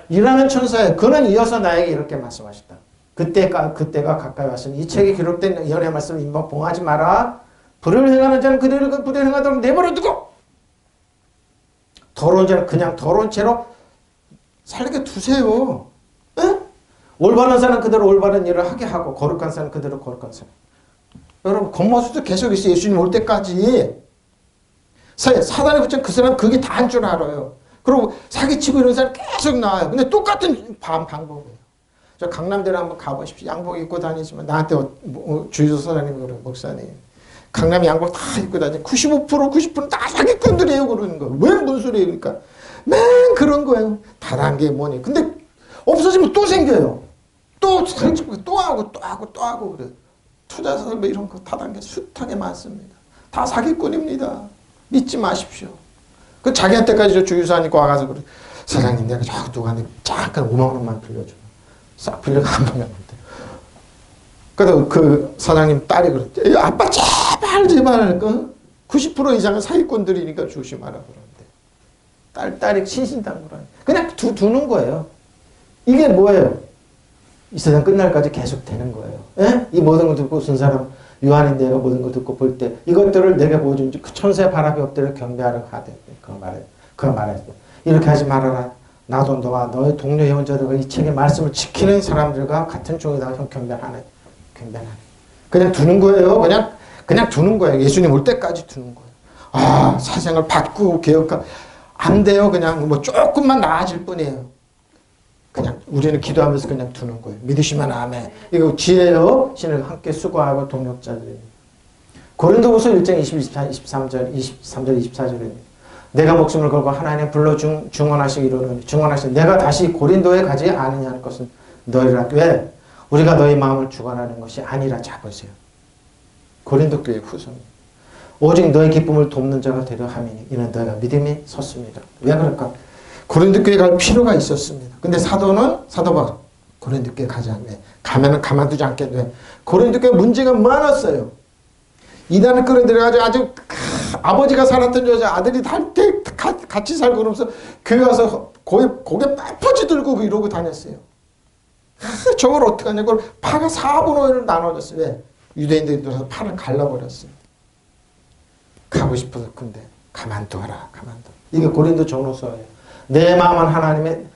일하는 천사예요. 그는 이어서 나에게 이렇게 말씀하셨다. 그때가 가까이 왔으니 이 책에 기록된 예언의 말씀을 봉하지 마라. 불의를 행하는 자는 그대로 불의를 행하도록 내버려 두고 더러운 자는 그냥 더러운 채로 살게 두세요. 에? 올바른 사람은 그대로 올바른 일을 하게 하고 거룩한 사람은 그대로 거룩한 사람. 여러분 겉모습도 계속 있어요. 예수님 올 때까지. 사단에 붙인 그 사람 그게 다 한 줄 알아요. 그리고 사기치고 이런 사람 계속 나와요. 근데 똑같은 방법이에요. 저 강남대로 한번 가보십시오. 양복 입고 다니지만 나한테 주유소 사장님이 그래요. 목사님. 강남 양복 다 입고 다니고 90%는 다 사기꾼들이에요. 그러는 거예요. 왜 뭔 소리예요? 그러니까 맨 그런 거예요. 다단계 뭐니. 근데 없어지면 또 생겨요. 또 사기치고 또 하고 그래요. 투자설 뭐 이런 거 다단계 숱하게 많습니다. 다 사기꾼입니다. 믿지 마십시오. 그 자기한테까지 저 주유사님과 와가서 그래. 사장님 내가 저 누구한테 잠깐 5만 원만 빌려줘. 싹 빌려가 한 방에 안 돼. 그래서 그 사장님 딸이 그랬대. 아빠 제발 90% 이상은 사기꾼들이니까 조심하라 그러는데. 딸이 신신당부라니. 그냥 두는 거예요. 이게 뭐예요? 이 세상 끝날까지 계속 되는 거예요. 예? 이 모든 걸 듣고 쓴 사람 요한인 내가 모든 걸 듣고 볼 때 이것들을 내게 보여준 그 천세 바람이 엎드려 경배하려 하되 그 말했어. 이렇게 하지 말아라. 나도 너와 너의 동료 회원자들과 이 책의 말씀을 지키는 사람들과 같은 종이다. 형 경배하네. 그냥 두는 거예요. 그냥 두는 거예요. 예수님 올 때까지 두는 거예요. 아, 사생을 바꾸고 개혁하 안 돼요. 그냥 뭐 조금만 나아질 뿐이에요. 그냥 우리는 기도하면서 그냥 두는 거예요. 믿으시면 아멘. 이거 지혜요. 신을 함께 수고하고 동력자들입니다. 고린도후서 1장 23절 24절입니다. 내가 목숨을 걸고 하나님 불러 증언하시기 이르노니 증언하시니 내가 다시 고린도에 가지 않으냐는 것은 너희라. 왜? 우리가 너희 마음을 주관하는 것이 아니라. 자 보세요. 고린도 교회 후서입니다. 오직 너희 기쁨을 돕는 자가 되려 함이니 이는 너희가 믿음이 섰습니다. 왜 그럴까? 고린도 교회 갈 필요가 있었습니다. 근데 사도 바울 고린도 교회 가지 않네. 가면은 가만두지 않겠네. 고린도 교회 문제가 많았어요. 이단을 끌어들여가지고 아주 아버지가 살았던 여자 아들이 같이 살고 그러면서 교회 와서 고개 빳빳이 들고 이러고 다녔어요. 저걸 어떻게 하냐고 파가 4분의 1로 나눠졌어요. 왜? 유대인들이 들어서 파를 갈라버렸어요. 가고 싶어서. 근데 가만둬라. 이게 고린도 전후서예요. 내 마음은 하나님의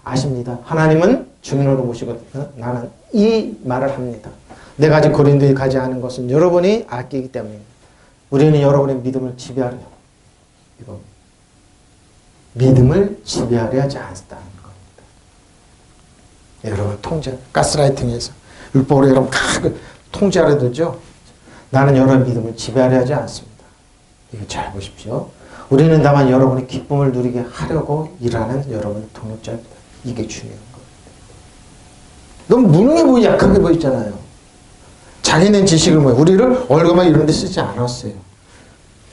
아십니다. 하나님은 증인으로 모시고 나는 이 말을 합니다. 내가 아직 고린도에 가지 않은 것은 여러분이 아끼기 때문입니다. 우리는 여러분의 믿음을 지배하려 이거 믿음을 지배하려 하지 않았다는 겁니다. 여러분 통제 가스라이팅에서 율법으로 여러분 통제하려 들죠. 나는 여러분의 믿음을 지배하려 하지 않습니다. 이거 잘 보십시오. 우리는 다만 여러분의 기쁨을 누리게 하려고 일하는 여러분의 동역자입니다. 이게 중요한 겁니다. 너무 무능해 보이 약하게 보이잖아요. 자기는 지식을 우리를 월급만 이런 데 쓰지 않았어요.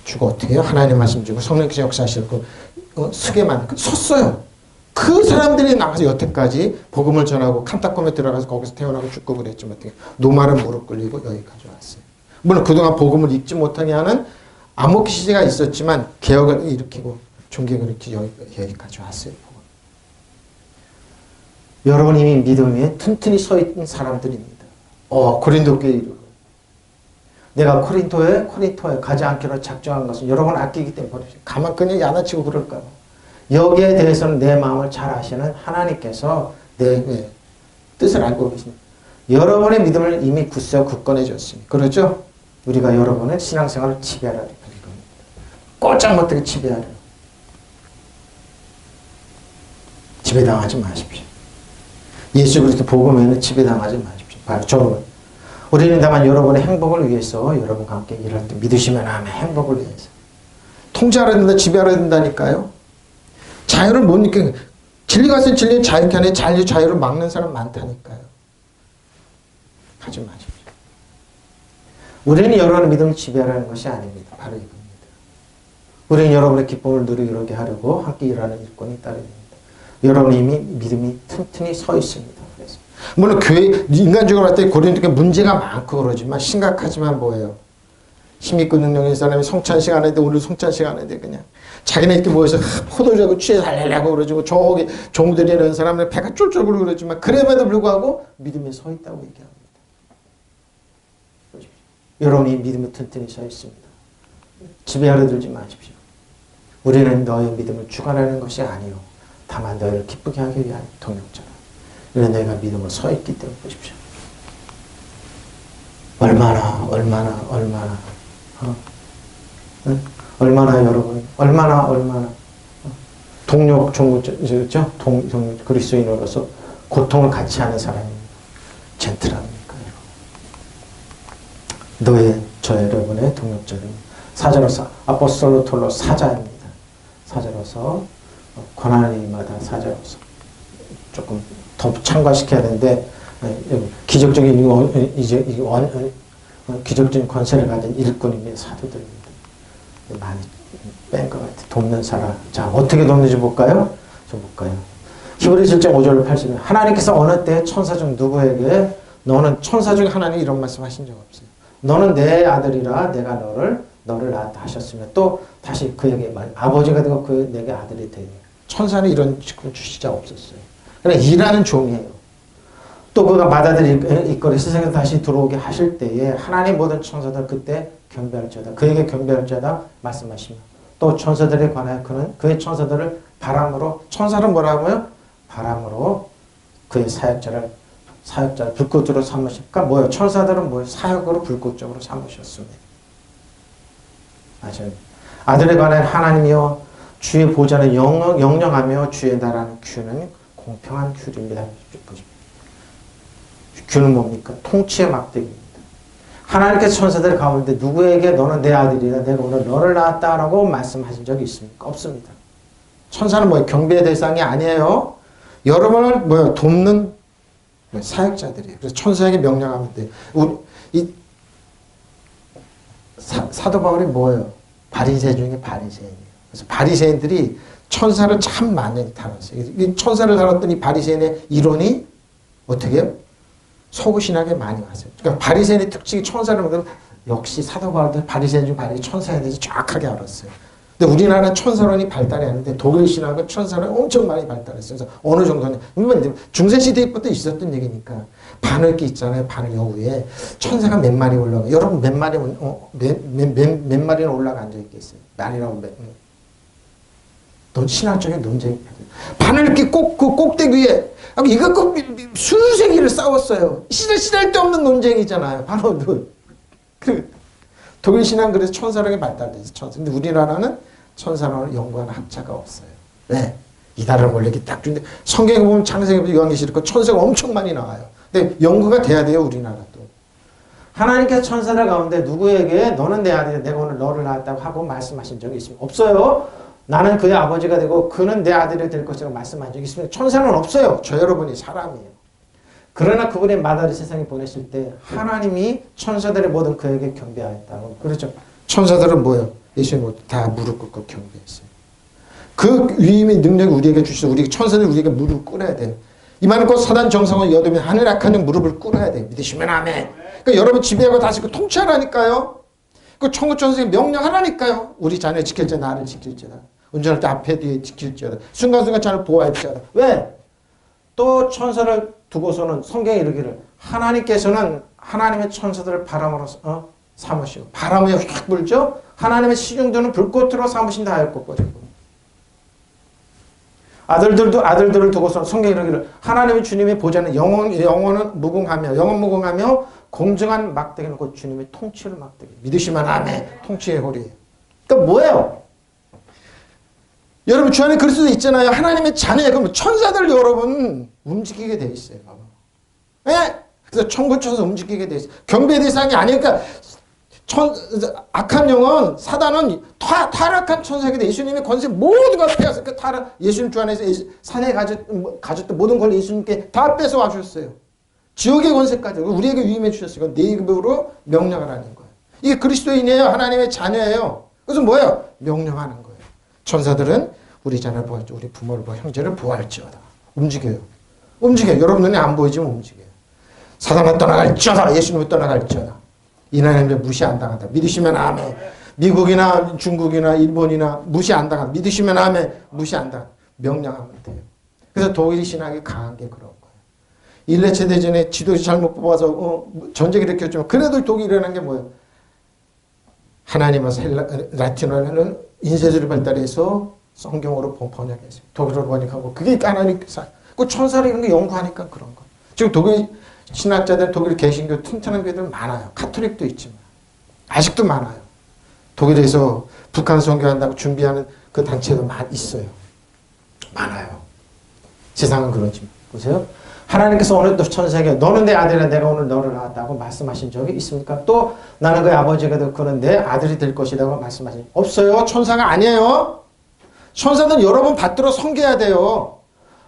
주고 어떻게 해요? 하나님 말씀 주고 성령께서 역사하시고 쓰게만 썼어요. 그 사람들이 나가서 여태까지 복음을 전하고 칸타콤에 들어가서 거기서 태어나고 죽고 그랬지만 어떻게 노말은 무릎 꿇리고 여기까지 왔어요. 물론 그동안 복음을 읽지 못하게 하는 암흑 시대가 있었지만 개혁을 일으키고 종교를 일으키고 여기까지 왔어요. 여러분이 이미 믿음 위에 튼튼히 서 있는 사람들입니다. 고린도 교회 이르고 내가 코린토에 가지 않기로 작정한 것은 여러분 아끼기 때문에 버리죠. 가만 그냥 야단치고 그럴까요? 여기에 대해서는 내 마음을 잘 아시는 하나님께서 내 뜻을 알고 계십니다. 여러분의 믿음을 이미 굳건해 줬습니다. 그렇죠? 우리가 여러분의 신앙생활을 지배하라 겁니다. 꼴짝 못하게 지배하라. 지배당하지 마십시오. 예수 그리스도 복음에는 지배당하지 마십시오. 바로 저는 우리는 다만 여러분의 행복을 위해서 여러분과 함께 일할 때 믿으시면 아멘. 행복을 위해서 통제하려 된다, 지배하려 된다니까요. 자유를 못 느끼는 진리가 있으면 진리의 자유케 하는 자유를 막는 사람 많다니까요. 하지 마십시오. 우리는 여러분의 믿음을 지배하라는 것이 아닙니다. 바로 이겁니다. 우리는 여러분의 기쁨을 누리게 하려고 함께 일하는 일꾼이 따릅니다. 여러분 이미 믿음이 튼튼히 서 있습니다. 그래서 물론 교회 인간적으로 할 때 고린도에 문제가 많고 그러지만 심각하지만 뭐예요? 힘있고 능력 있는 사람이 성찬식 안 했는데 오늘 성찬식 안 했는데 그냥 자기네 이렇게 모여서 포도주하고 취해 살려고 그러지고 저기 종들이 이런 사람들 배가 쫄쫄 굴고 그러지만 그럼에도 불구하고 믿음에 서 있다고 얘기합니다. 여러분이 믿음이 튼튼히 서 있습니다. 지배하려 들지 마십시오. 우리는 너의 믿음을 주관하는 것이 아니요 다만 너희를 기쁘게 하기 위한 동역자라. 이런 내가 믿음으로 서 있기 때문에 보십시오. 얼마나 여러분 얼마나 동력 종교죠? 그리스도인으로서 고통을 같이 하는 사람입니다. 젠틀합니까? 저 여러분의 동력자입니다. 사자로서 아포스톨로 톨로 사자입니다. 사자로서 고난이마다 사자로서 조금 더 참가시켜야 되는데 기적적인 기적적인 권세를 가진 일꾼입니다. 사도들입니다. 많이 뺀 것 같아요. 돕는 사람. 자, 어떻게 돕는지 볼까요? 좀 볼까요? 히브리서 1장 5절 80절. 하나님께서 어느 때 천사 중 누구에게 너는 천사 중 하나님 이런 말씀 하신 적 없어요. 너는 내 아들이라 내가 너를 낳았다 하셨으며 또 다시 그에게 아버지가 되고 내게 아들이 되니. 천사는 이런 직분 주신 적 없었어요. 그냥 일하는 종이에요. 또 그가 맏아들이 이끌어 세상에 다시 들어오게 하실 때에 하나님 모든 천사들 그때 경배할지어다. 그에게 경배할지어다 말씀하시며 또 천사들에 관하여 그는 그의 천사들을 바람으로 천사는 뭐라고요? 바람으로 그의 사역자를 불꽃으로 삼으실까? 뭐예요? 천사들은 뭐예요? 사역으로 불꽃적으로 삼으셨습니다. 맞아요. 아들에 관한 하나님이여 주의 보좌는 영영하며 주의 나라는 규는 공평한 규입니다. 규는 뭡니까? 통치의 막대기입니다. 하나님께서 천사들 가운데 누구에게 너는 내 아들이다. 내가 오늘 너를 낳았다라고 말씀하신 적이 있습니까? 없습니다. 천사는 뭐예요? 경배의 대상이 아니에요. 여러분을 뭐예요? 돕는 사역자들이에요. 그래서 천사에게 명령하면 돼요. 사도 바울이 뭐예요? 바리새 중에 바리새인이에요. 그래서 바리새인들이 천사를 참 많이 다뤘어요. 이 천사를 다뤘던 이 바리새인의 이론이 어떻게 해요? 서구신학에 많이 왔어요. 그러니까 바리새인의 특징이 천사를 보면 역시 사도 바울도 바리새인 중 천사에 대해서 정확하게 알았어요. 근데 우리나라는 천사론이 발달이 안 했는데 독일 신학은 천사론이 엄청 많이 발달했어요. 그래서 어느 정도는 중세시대부터 있었던 얘기니까 바늘기 있잖아요. 바늘 여우에 천사가 몇 마리 올라가. 여러분 몇 마리는 올라가 앉아 있겠어요. 말이라고 넌 신학적인 논쟁이 바늘기 그 꼭대기 위에 이거 꼭 수세기를 싸웠어요. 쓸데없는 논쟁이잖아요. 바로 그 독일 신앙 그래서 천사론이 발달돼서 천사. 근데 우리나라는 천사론을 연구하는 학자가 없어요. 왜? 이달을 원래기 딱 주는데 성경에 보면 창세기부터 요한계시록 천사가 엄청 많이 나와요. 근데 연구가 돼야 돼요. 우리나라도. 하나님께서 천사들 가운데 누구에게 너는 내 아들이야 내가 오늘 너를 낳았다고 하고 말씀하신 적이 있습니까? 없어요. 나는 그의 아버지가 되고 그는 내 아들이 될 것이라고 말씀한 적이 있습니까? 천사는 없어요. 저 여러분이 사람이에요. 그러나 그분의 맏아들 세상에 보내실 때 하나님이 천사들의 모든 그에게 경배하였다고. 그렇죠. 천사들은 뭐예요? 예수님 다 무릎 꿇고 경배했어요. 그 위임의 능력이 우리에게 주셔서 우리 천사들 우리에게 무릎을 꿇어야 돼요. 이만큼 사단 정상을 여두면 하늘 악한 영 무릎을 꿇어야 돼요. 믿으시면 아멘. 그러니까 여러분 지배하고 다스리고 통치하라니까요. 그 천국 천사에게 명령하라니까요. 우리 자녀 지킬지어다 나를 지킬지어다. 운전할 때 앞에 뒤에 지킬지어다. 순간순간 자를 보호할지어다. 왜? 또 천사를 두고서는 성경에 이르기를 하나님께서는 하나님의 천사들을 바람으로 삼으시고 바람이 확 불죠. 하나님의 시중도는 불꽃으로 삼으신다 하였고 아들들을 두고서는 성경에 이르기를 하나님의 주님의 보좌는 영원은 무궁하며 공정한 막대기는 곧 주님의 통치를 막대기. 믿으시면 아멘. 통치의 호리예요. 그러니까 뭐예요? 여러분 주 안에 그리스도 있잖아요. 하나님의 자녀예요. 그럼 천사들 여러분 움직이게 돼 있어요. 네? 그래서 천군 천사 움직이게 돼 있어요. 경배 대상이 아니니까 악한 영은 사단은 타락한 천사에게 예수님의 권세 모두가 빼앗어. 그 타락 예수님 주 안에서 산에 가졌던 모든 걸 예수님께 다 뺏어와 주셨어요. 지옥의 권세까지 우리에게 위임해 주셨어요. 내 입으로 명령을 하는 거예요. 이게 그리스도인이에요. 하나님의 자녀예요. 그래서 뭐예요? 명령하는 거예요. 천사들은 우리 자녀를 보호할지어다. 우리 부모를 보호 형제를 보호할지어다. 움직여요. 여러분 눈에 안 보이지만 움직여요. 사단은 떠나갈지어다. 예수님은 떠나갈지어다. 이 나라는 무시 안 당한다. 믿으시면 아멘. 미국이나 중국이나 일본이나 무시 안 당한다. 믿으시면 아멘. 무시 안 당한다. 명령하면 돼요. 그래서 독일 신학이 강한 게 그런 거예요. 1, 2차 대전에 지도자 잘못 뽑아서 전쟁 일으켰지만 그래도 독일이라는 게 뭐예요? 하나님에서 라틴어는 인쇄술이 발달해서 성경으로 번역했어요. 독일어로 번역하고 그게 하나님 그 천사를 이런 게 연구하니까 그런 거. 지금 독일 신학자들, 독일 개신교 튼튼한 교회들 많아요. 카톨릭도 있지만 아직도 많아요. 독일에서 북한 선교한다고 준비하는 그 단체도 있어요. 많아요. 세상은 그런지 보세요. 하나님께서 오늘 또 천사에게 너는 내 아들이라 내가 오늘 너를 낳았다고 말씀하신 적이 있습니까? 또 나는 그의 아버지가 되고 그는 내 아들이 될 것이라고 말씀하신 적 없어요. 천사가 아니에요. 천사는 여러분 받들어 섬겨야 돼요.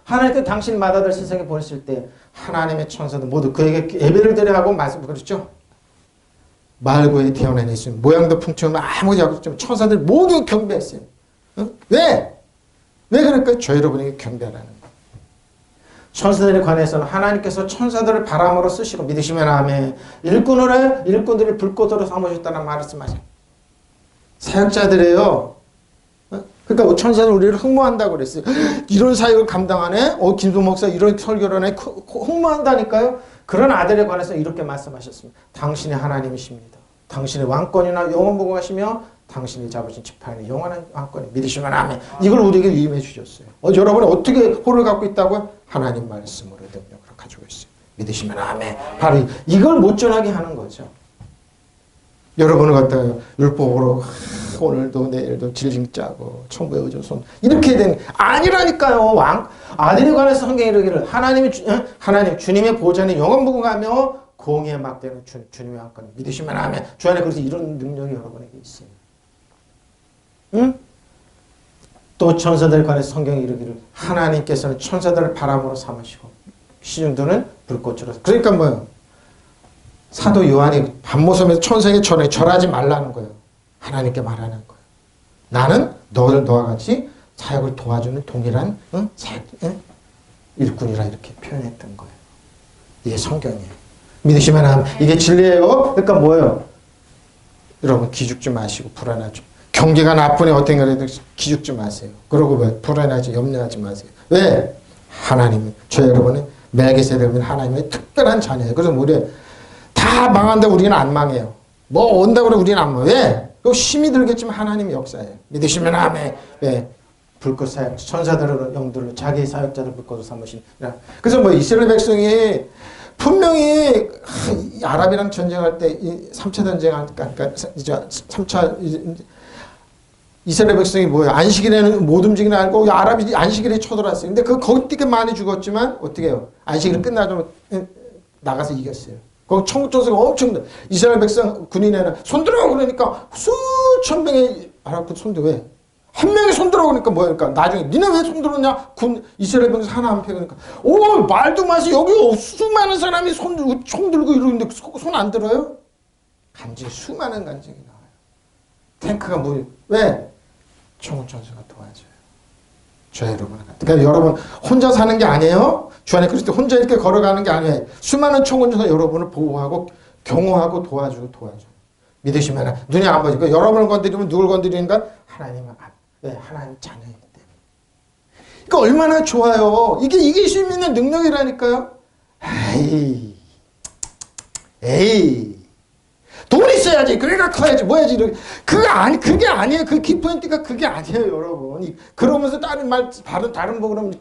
하나님께 당신 맏아들 세상에 보냈을 때 하나님의 천사들 모두 그에게 예배를 드려 하고 말씀 그렇죠? 말구에 태어난 예수님. 모양도 풍처럼 아무리 작았지만 천사들 모두 경배했어요. 왜? 왜 그럴까요? 저 여러분에게 경배하라는 거예요. 천사들에 관해서는 하나님께서 천사들을 바람으로 쓰시고 믿으시면 아멘. 일꾼들을 불꽃으로 삼으셨다는 말씀하세요. 사역자들이에요. 그러니까 천사는 우리를 흠모한다고 그랬어요. 이런 사역을 감당하네? 김수 목사 이런 설교를 하네? 흠모한다니까요. 그런 아들에 관해서 이렇게 말씀하셨습니다. 당신이 하나님이십니다. 당신의 왕권이나 영원무궁하시며 당신이 잡으신 지팡이는 영원한 왕권이 믿으시면 아멘. 이걸 우리에게 위임해 주셨어요. 여러분이 어떻게 호를 갖고 있다고요? 하나님 말씀으로 능력을 가지고 있어요. 믿으시면 아멘. 바로 이걸 못 전하게 하는 거죠. 여러분은 갖다가 율법으로 오늘도 내일도 질질 짜고 천부의 의존손 이렇게 된 아니라니까요. 아들에 관해서 성경이 이르기를 하나님 주님의 보좌는 영원무궁하며 공의에 막대는 주님의 왕권 믿으시면 아멘. 주 안에 그래서 이런 능력이 여러분에게 있어요. 응? 또 천사들에 관해서 성경이 이르기를 하나님께서는 천사들을 바람으로 삼으시고 시중들은 불꽃으로. 그러니까 뭐예요? 사도 요한이 밤모섬에서 천사에게 절하지 말라는 거예요. 하나님께 말하는 거예요. 나는 너와 같이 사역을 도와주는 동일한 일꾼이라 이렇게 표현했던 거예요. 이게 성경이에요. 믿으시면 하면 이게 진리예요. 그러니까 뭐예요? 여러분 기죽지 마시고 불안하죠. 경기가 나쁘니 어떤 거라도 기죽지 마세요. 그러고 왜 불안하지 염려하지 마세요. 왜? 하나님, 저 여러분은 멜기세덱은 하나님의 특별한 자녀예요. 그래서 우리 다 망한다 우리는 안 망해요. 뭐 온다고 그래 우리는 안 망해요. 왜? 그 힘이 들겠지만 하나님의 역사예요. 믿으시면 아멘. 왜? 불꽃 사역, 천사들을 영들로 자기 사역자들 불꽃으로 삼으신. 그래서 뭐 이스라엘 백성이 분명히 아랍이랑 전쟁할 때 3차 전쟁할 그러니까 3차 이스라엘 백성이 뭐예요? 안식일에는 못 움직이는 알고 아랍이 안식일에 쳐들어왔어요. 근데 거기 많이 죽었지만 어떻게 해요? 안식일 끝나자면 나가서 이겼어요. 거기 청국전선가 엄청 이스라엘 백성 군인에는 손들어 그러니까 수천 명의 아랍 손들 왜? 한 명이 손들어 그러니까 뭐야? 그러니까 나중에 니네 왜 손들었냐? 이스라엘 백성 하나 안 패니까 말도 마세요. 여기 수많은 사람이 총 들고 이러는데 손 안 들어요? 수많은 간증이 나와요. 탱크가 왜? 청국전선가 도와줘요. 저 여러분. 그러니까 여러분 혼자 사는 게 아니에요. 주 안에 그리스도 혼자 이렇게 걸어가는 게 아니에요. 수많은 청군에서 여러분을 보호하고 경호하고 도와줘요. 믿으시면 눈이 안 보이니까 여러분을 건드리면 누굴 건드리는가? 하나님을 왜? 하나님 자녀이기 때문에. 그러니까 얼마나 좋아요. 이게 예수 믿는 능력이라니까요. 에이. 돈 있어야지. 그래가 커야지. 뭐야지. 그게 아니에요. 그 키포인트가 그게 아니에요, 여러분. 그러면서 다른 거 그러면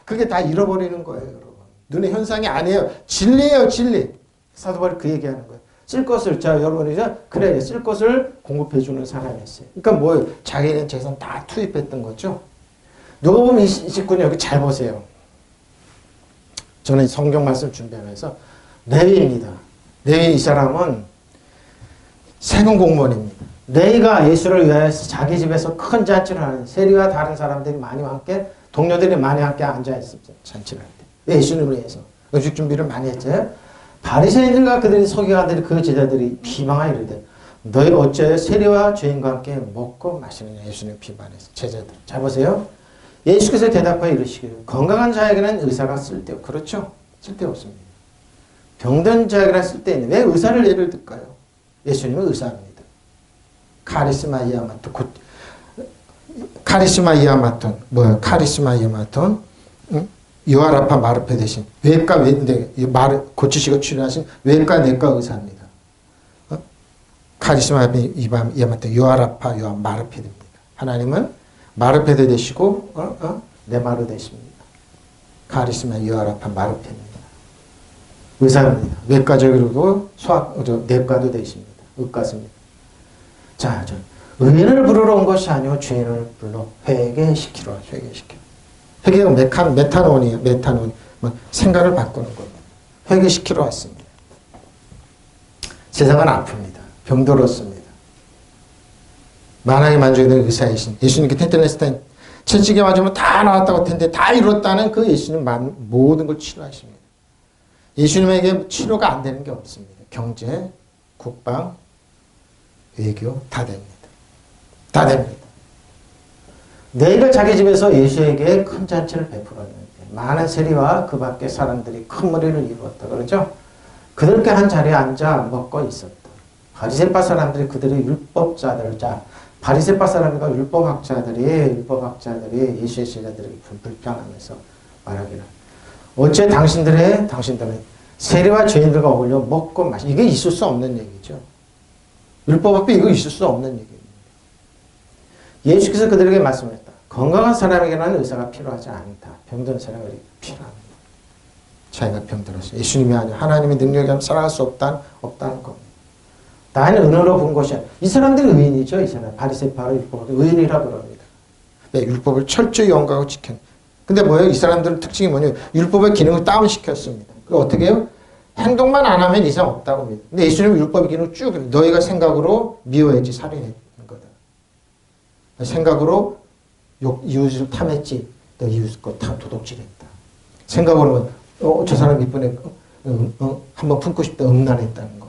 그게 다 잃어버리는 거예요, 여러분. 눈의 현상이 아니에요. 진리예요, 진리. 사도 바울이 그 얘기하는 거예요. 쓸 것을, 여러분이 그래, 쓸 것을 공급해주는 사람이었어요. 그러니까 뭐예요? 자기는 재산 다 투입했던 거죠. 누가복음 29년 여기 잘 보세요. 저는 성경 말씀 준비하면서 레위입니다. 레위 이 사람은 세금 공무원입니다. 레위가 예수를 위하여서 자기 집에서 큰 잔치를 하는 세리와 다른 사람들이 많이 함께 동료들이 많이 함께 앉아있습니다. 잔치를 할 때. 예수님을 위해서 음식 준비를 많이 했죠. 바리새인들과 그들의 서기관들이 그 제자들이 비방하여 이르되 너희 어째 세리와 죄인과 함께 먹고 마시느냐. 예수님 비판해서 제자들. 잘 보세요. 예수께서 대답하여 이르시기를 건강한 자에게는 의사가 쓸데없고 그렇죠. 쓸데없습니다. 병든 자에게는 쓸데있는 왜 의사를 예를 들까요? 예수님은 의사입니다. 카리스마 이아마톤 요아라파 마르페 대신 외과 고치시고 치료하신 외과 내과 의사입니다. 카리스마 이아마톤 요아라파 마르페입니다. 하나님은 마르페드 되시고 네마르 되십니다. 카리스마 요아라파 마르페입니다. 의사입니다. 외과적으로도 내과도 되십니다. 의과습니다. 자, 의인을 부르러 온 것이 아니고 죄인을 불러 회개시키러. 회개가 메타논이에요. 생각을 바꾸는 겁니다. 회개시키러 왔습니다. 세상은 아픕니다. 병들었습니다. 만왕의 만족이 되는 의사이신 예수님께 텐트레스탄 채찍에 맞으면 다 나왔다고 텐데 다 이뤘다는 그 예수님 모든 걸 치료하십니다. 예수님에게 치료가 안 되는 게 없습니다. 경제, 국방, 외교 다 됩니다. 다 됩니다. 너희가 자기 집에서 예수에게 큰 잔치를 베풀었는데 많은 세리와 그 밖의 사람들이 큰 무리를 이루었다. 그러죠? 그들께 한 자리에 앉아 먹고 있었다. 바리새파 사람들이 그들의 율법자들, 바리새파 사람과 율법학자들이 예수의 제자들에게 불평하면서 말하기를 어째 당신들은 세리와 죄인들과 어울려 먹고 마시 이게 있을 수 없는 얘기죠. 율법 앞에 이거 있을 수 없는 얘기입니다. 예수께서 그들에게 말씀했다. 건강한 사람에게는 의사가 필요하지 않다. 병든 사람에게 필요합니다. 자기가 병들었어요. 예수님이 아니라 하나님의 능력이 없으면 살아갈 수 없다는 겁니다. 나는 은혜로 본 것이야. 이 사람들이 의인이죠. 이 사람 바리새파로 율법을 의인이라고 합니다. 네, 율법을 철저히 연구하고 지켰. 근데 뭐예요? 이 사람들의 특징이 뭐냐면 율법의 기능을 다운시켰습니다. 그 어떻게 해요? 행동만 안 하면 이상 없다고 합니다. 근데 예수님은 율법의 기능을 쭉 너희가 생각으로 미워했지 살인했는 거다. 생각으로 이웃을 탐했지 너 이웃 거 다 도둑질했다. 생각으로는 저 사람 이쁘네 한번 품고 싶다 음란했다는 거.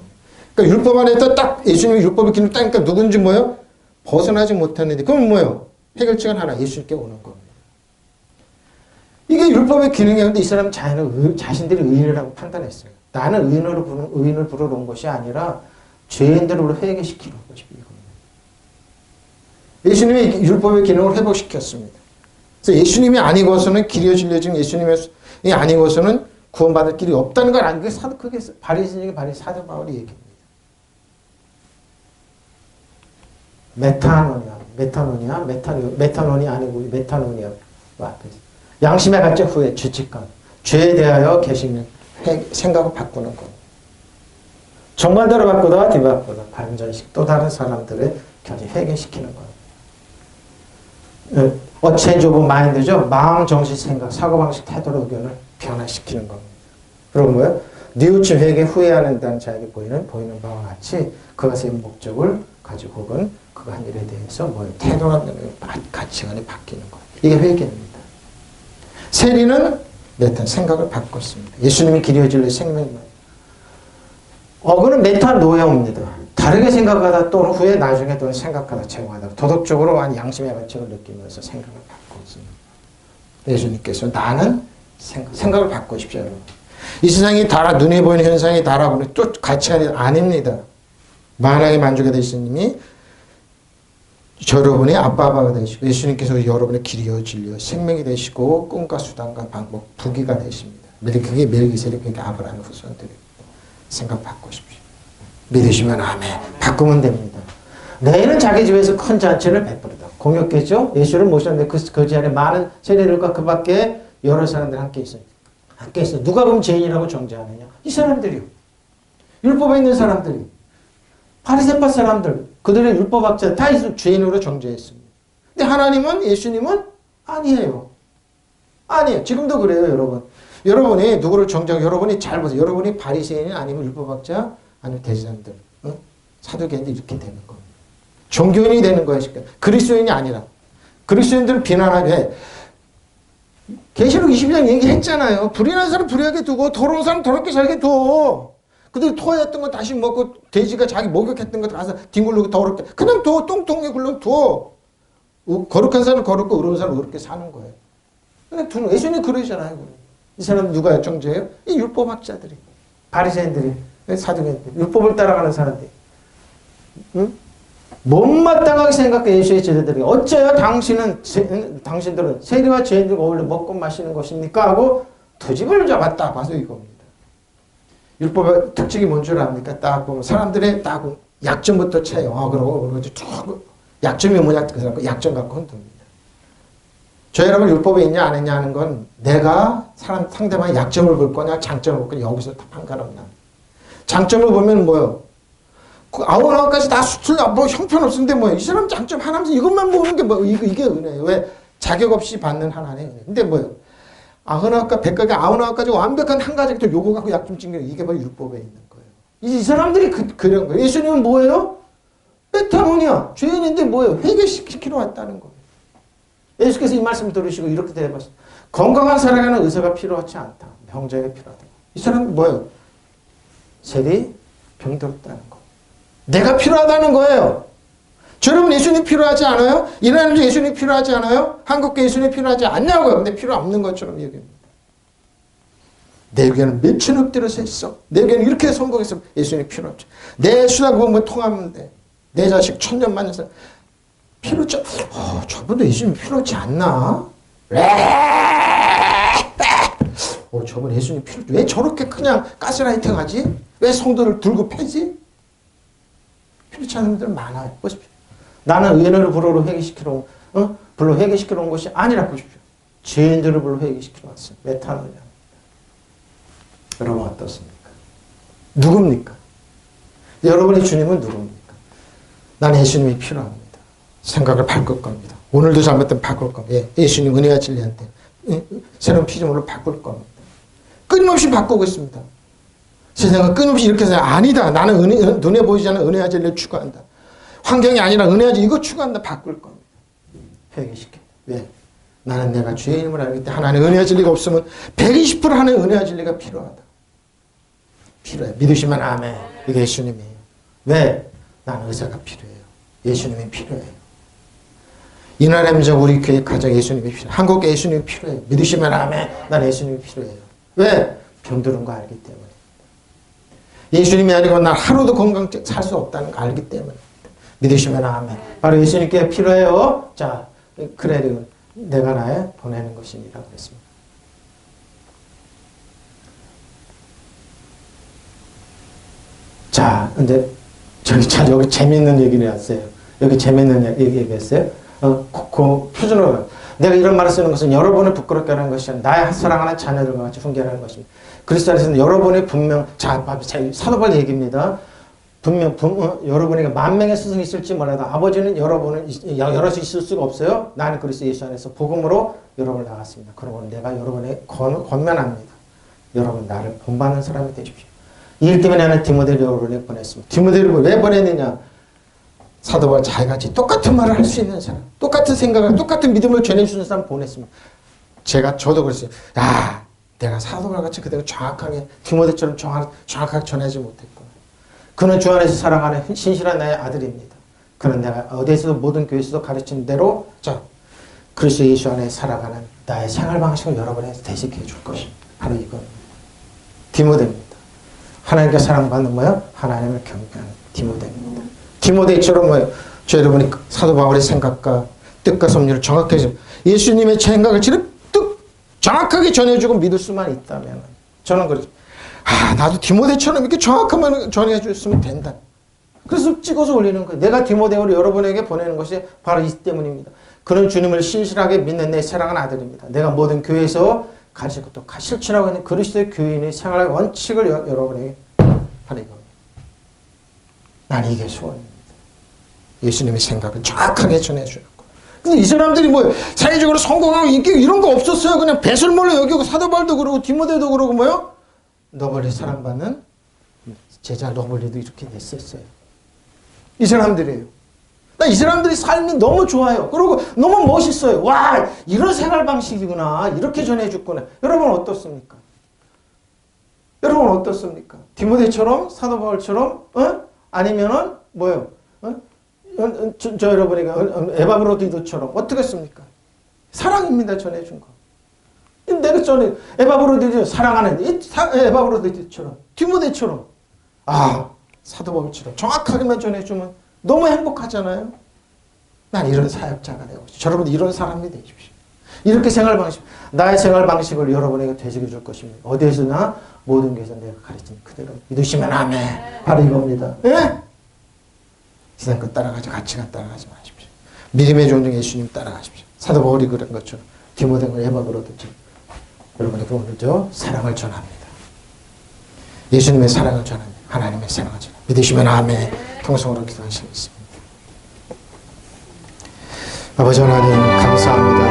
그러니까 율법 안에서 딱 예수님이 율법의 기능을 따니까 누군지 뭐예요? 벗어나지 못했는데 그럼 뭐예요? 해결책은 하나 예수님께 오는 겁니다. 이게 율법의 기능이었는데 이 사람은 자신들이 의인이라고 판단했어요. 나는 의인을 부르러 온 것이 아니라 죄인들을 회개시키러 온 것이 이겁니다. 예수님이 율법의 기능을 회복시켰습니다. 그래서 예수님이 아니고서는 길이 진려지면 예수님이 아니고서는 구원받을 길이 없다는 걸 아는 그게 바리새인이 사도 바울이 얘기합니다. 메타노니 아니고 메타노니아. 양심의 갈증 후에 죄책감, 죄에 대하여 계시는 생각을 바꾸는 것. 정반대로 바꾸다가 뒤바꾸다 반전식 또 다른 사람들의 견해 회개시키는 것. change of mind죠. 마음, 정신, 생각, 사고방식, 태도로 의견을 변화시키는 겁니다. 그럼 뭐예요? 뉘우침 회개 후회하는 자에게 보이는 바와 같이 그것의 목적을 가지고 혹은 그가 한 일에 대해서 태도라는 가치관이 바뀌는 거예요. 이게 회개입니다. 세리는 메타 생각을 바꿨습니다. 예수님이 길이요 진리의 생명만. 어그는 메타노야입니다. 다르게 생각하다 또는 후에 나중에 또는 생각하다 제공하다 도덕적으로 한 양심의 가책을 느끼면서 생각을 바꿨습니다. 예수님께서 나는 생각을 바꾸십시오. 여러분. 이 세상이 눈에 보이는 현상이 달아보는 또 가치관이 아닙니다. 만왕의 만주가 되신 님이 여러분의 아빠가 되시고 예수님께서 여러분의 길이요 진리요 생명이 되시고 꿈과 수단과 방법 부귀가 되십니다. 그게 멜기세덱 그게 아브라함의 후손들이 생각 바꾸십시오. 믿으시면 아멘. 바꾸면 됩니다. 너희는 자기 집에서 큰 잔치를 베풀었다. 공역했죠. 예수를 모셨는데 그 자리에 많은 세례들과 그 밖에 여러 사람들 함께 있어요. 누가 그럼 죄인이라고 정죄하느냐? 이 사람들이요. 율법에 있는 사람들이. 바리새파 사람들, 그들의 율법학자 다 죄인으로 정죄했습니다. 근데 하나님은 예수님은 아니에요. 아니에요. 지금도 그래요, 여러분. 여러분이 누구를 정죄하고 여러분이 잘 보세요. 여러분이 바리새인이 아니면 율법학자 아니면 대제사장들, 사두개인들 이렇게 되는 겁니다. 종교인이 되는 거예요. 그리스도인이 아니라. 그리스도인들을 비난하게 계시록 22장 얘기했잖아요. 불의한 사람 불의하게 두고 더러운 사람 더럽게 살게 둬. 그들 토했던 거 다시 먹고 돼지가 자기 목욕했던 거 가서 뒹굴르고 더럽게 그냥 둬. 똥통에 굴러 둬. 거룩한 사람은 거룩고 의로운 사람은 의롭게 사는 거예요. 그냥 두는 예수님 그러잖아요. 이 사람 누가 정죄해요? 이 율법학자들이, 바리새인들이, 사두개인들, 율법을 따라가는 사람들이. 응? 못마땅하게 생각해 예수의 제자들이 어째요 당신들은 세리와 죄인들과 어울려 먹고 마시는 것입니까? 하고 투집을 잡았다 봐서 이겁니다. 율법의 특징이 뭔 줄 압니까? 딱 보면 사람들의 딱 약점부터 채요. 그러고 쭉 약점이 뭐냐 그 약점 갖고 흔듭니다. 저 여러분 율법에 있냐 안 있냐 하는 건 내가 상대방의 약점을 볼 거냐 장점을 볼 거냐 여기서 다 판가름나. 장점을 보면 뭐요? 아우나까지 다 수틀 뭐 형편없는데 뭐예요? 이 사람 장점 하나면서 이것만 보는 게 이게 은혜예요. 왜? 자격 없이 받는 하나의 은혜. 근데 뭐예요? 아흔아홉과 백각이 아흔아홉까지 완벽한 한 가지 또 요거 갖고 약점 찍는 이게 바로 율법에 있는 거예요. 이 사람들이 그런 거예요. 예수님은 뭐예요? 메타노니아 죄인인데 뭐예요? 회개시키러 왔다는 거예요. 예수께서 이 말씀 들으시고 이렇게 대답하셨어요. 건강한 살아가는 의사가 필요하지 않다. 병자에게 필요하다. 이 사람은 뭐예요? 세리 병들었다는 거. 내가 필요하다는 거예요. 여러분 예수님 필요하지 않아요? 이라는 예수님 필요하지 않아요? 한국교 예수님 필요하지 않냐고요. 근데 필요 없는 것처럼 얘기합니다. 내 교회는 몇천억 들어서 있어. 내 교회는 이렇게 성공했으면 예수님 필요 없죠. 내 수다보면 통하면 돼. 내 자식 천년 만년 살 필요 없죠. 저분도 예수님 필요 없지 않나? 저분 예수님 필요 없지. 왜 저렇게 그냥 가스라이팅 하지? 왜 성도를 들고 패지? 필요치 않은 분들 많아요. 보십시오. 나는 의인을 불러 회개시키러 온 것이 아니라 보십시오. 죄인들을 불러 회개시키러 왔어요. 메타노냐. 여러분 어떻습니까? 누굽니까? 여러분의 주님은 누굽니까? 나는 예수님이 필요합니다. 생각을 바꿀 겁니다. 오늘도 잘못되면 바꿀 겁니다. 예수님 은혜와 진리한테 새로운 피조물로 바꿀 겁니다. 끊임없이 바꾸고 있습니다. 세상은 끊임없이 이렇게 해서 아니다. 나는 눈에 보이지 않는 은혜와 진리를 추구한다. 환경이 아니라 은혜와 진리 이거 추구한다. 바꿀 겁니다. 회개시켜. 왜? 나는 내가 주의 이름을 알기 때문에 하나님의 은혜와 진리가 없으면 120% 하나님의 은혜와 진리가 필요하다. 필요해. 믿으시면 아멘. 이게 예수님이에요. 왜? 나는 의사가 필요해요. 예수님이 필요해요. 이 나라의 민족 우리 교회 가정 예수님이 필요해요. 한국에 예수님이 필요해요. 믿으시면 아멘. 나는 예수님이 필요해요. 왜? 병들은 거 알기 때문에. 예수님이 아니고 난 하루도 건강하게 살 수 없다는 거 알기 때문에. 믿으시면 아멘. 바로 예수님께 필요해요. 자, 그래 내가 나에 보내는 것이니라 그랬습니다. 자, 근데 여기 재밌는 얘기를 했어요. 여기 재밌는 얘기했어요. 그 표준어로 내가 이런 말을 쓰는 것은 여러분을 부끄럽게 하는 것이 아니라 나의 사랑하는 자녀들과 같이 훈계하는 것입니다. 그리스도 안에서는 여러분이 분명 사도 바울 얘기입니다. 분명 여러분에게 10,000명의 스승이 있을지 몰라도 아버지는 여러분을 여럿이 있을 수가 없어요. 나는 그리스도 예수 안에서 복음으로 여러분을 나갔습니다. 그러면 내가 여러분에게 권면합니다. 여러분 나를 본받는 사람이 되십시오. 이 일 때문에 나는 디모데를 여러분에게 보냈습니다. 디모데를 왜 보냈느냐? 사도 바울 자기같이 똑같은 말을 할 수 있는 사람, 똑같은 생각을, 똑같은 믿음을 전해주는 사람 보냈습니다. 저도 그랬어요. 내가 사도 바울 같이 그대로 정확하게 디모데처럼 정확하게 전하지 못했구나. 그는 주 안에서 살아가는 신실한 나의 아들입니다. 그는 내가 어디에서도 모든 교회에서도 가르친 대로 그리스도 예수 안에 살아가는 나의 생활 방식을 여러분에게 대식해 줄 것입니다. 바로 이겁니다. 디모데입니다. 하나님께 사랑받는 뭐예요? 하나님을 경배하는 디모데입니다. 디모데처럼 뭐예요? 저 여러분이 사도 바울의 생각과 뜻과 섭리를 정확하게 예수님의 생각을 정확하게 전해주고 믿을 수만 있다면 저는 그렇죠. 나도 디모데처럼 이렇게 정확하게 전해줬으면 된다. 그래서 찍어서 올리는 거예요. 내가 디모데를 여러분에게 보내는 것이 바로 이 때문입니다. 그는 주님을 신실하게 믿는 내 사랑하는 아들입니다. 내가 모든 교회에서 가르치고 또 실천하고 있는 그리스도의 교인의 생활의 원칙을 여러분에게 바로 이겁니다. 난 이게 소원입니다. 예수님의 생각을 정확하게 전해주고. 근데 이 사람들이 사회적으로 성공하고 인기 이런 거 없었어요. 그냥 배설물로 여기고 사도 바울도 그러고 디모데도 그러고 뭐요? 너블리 사랑받는 제자 너블리도 이렇게 됐었어요. 이 사람들이에요. 나 이 사람들이 삶이 너무 좋아요. 그리고 너무 멋있어요. 와, 이런 생활 방식이구나. 이렇게 전해줬구나. 여러분 어떻습니까? 여러분 어떻습니까? 디모데처럼 사도 바울처럼 아니면은 뭐요? 저 여러분이 에바브로디도처럼 어떻게 했습니까? 사랑입니다. 전해준 거. 내가 전에 에바브로디도 사랑하는 에바브로디도처럼 디모데처럼 사도 바울처럼 정확하게만 전해주면 너무 행복하잖아요. 난 이런 사역자가 되고 싶어요. 여러분도 이런 사람이 되십시오. 이렇게 생활 방식, 나의 생활 방식을 여러분에게 되새겨 줄 것입니다. 어디에서나 모든 교회에서 내가 가르친 그대로 믿으시면 아멘. 바로 이겁니다. 예? 세상 것 따라가지 가치관 따라가지 마십시오. 믿음의 존중 예수님 따라가십시오. 사도 바울이 그런 것처럼 디모데와 에바브로도처럼 여러분에게 오늘도 사랑을 전합니다. 예수님의 사랑을 전합니다. 하나님의 사랑을 전합니다. 믿으시면 아멘. 통성으로 기도하시겠습니다. 아버지 하나님 감사합니다.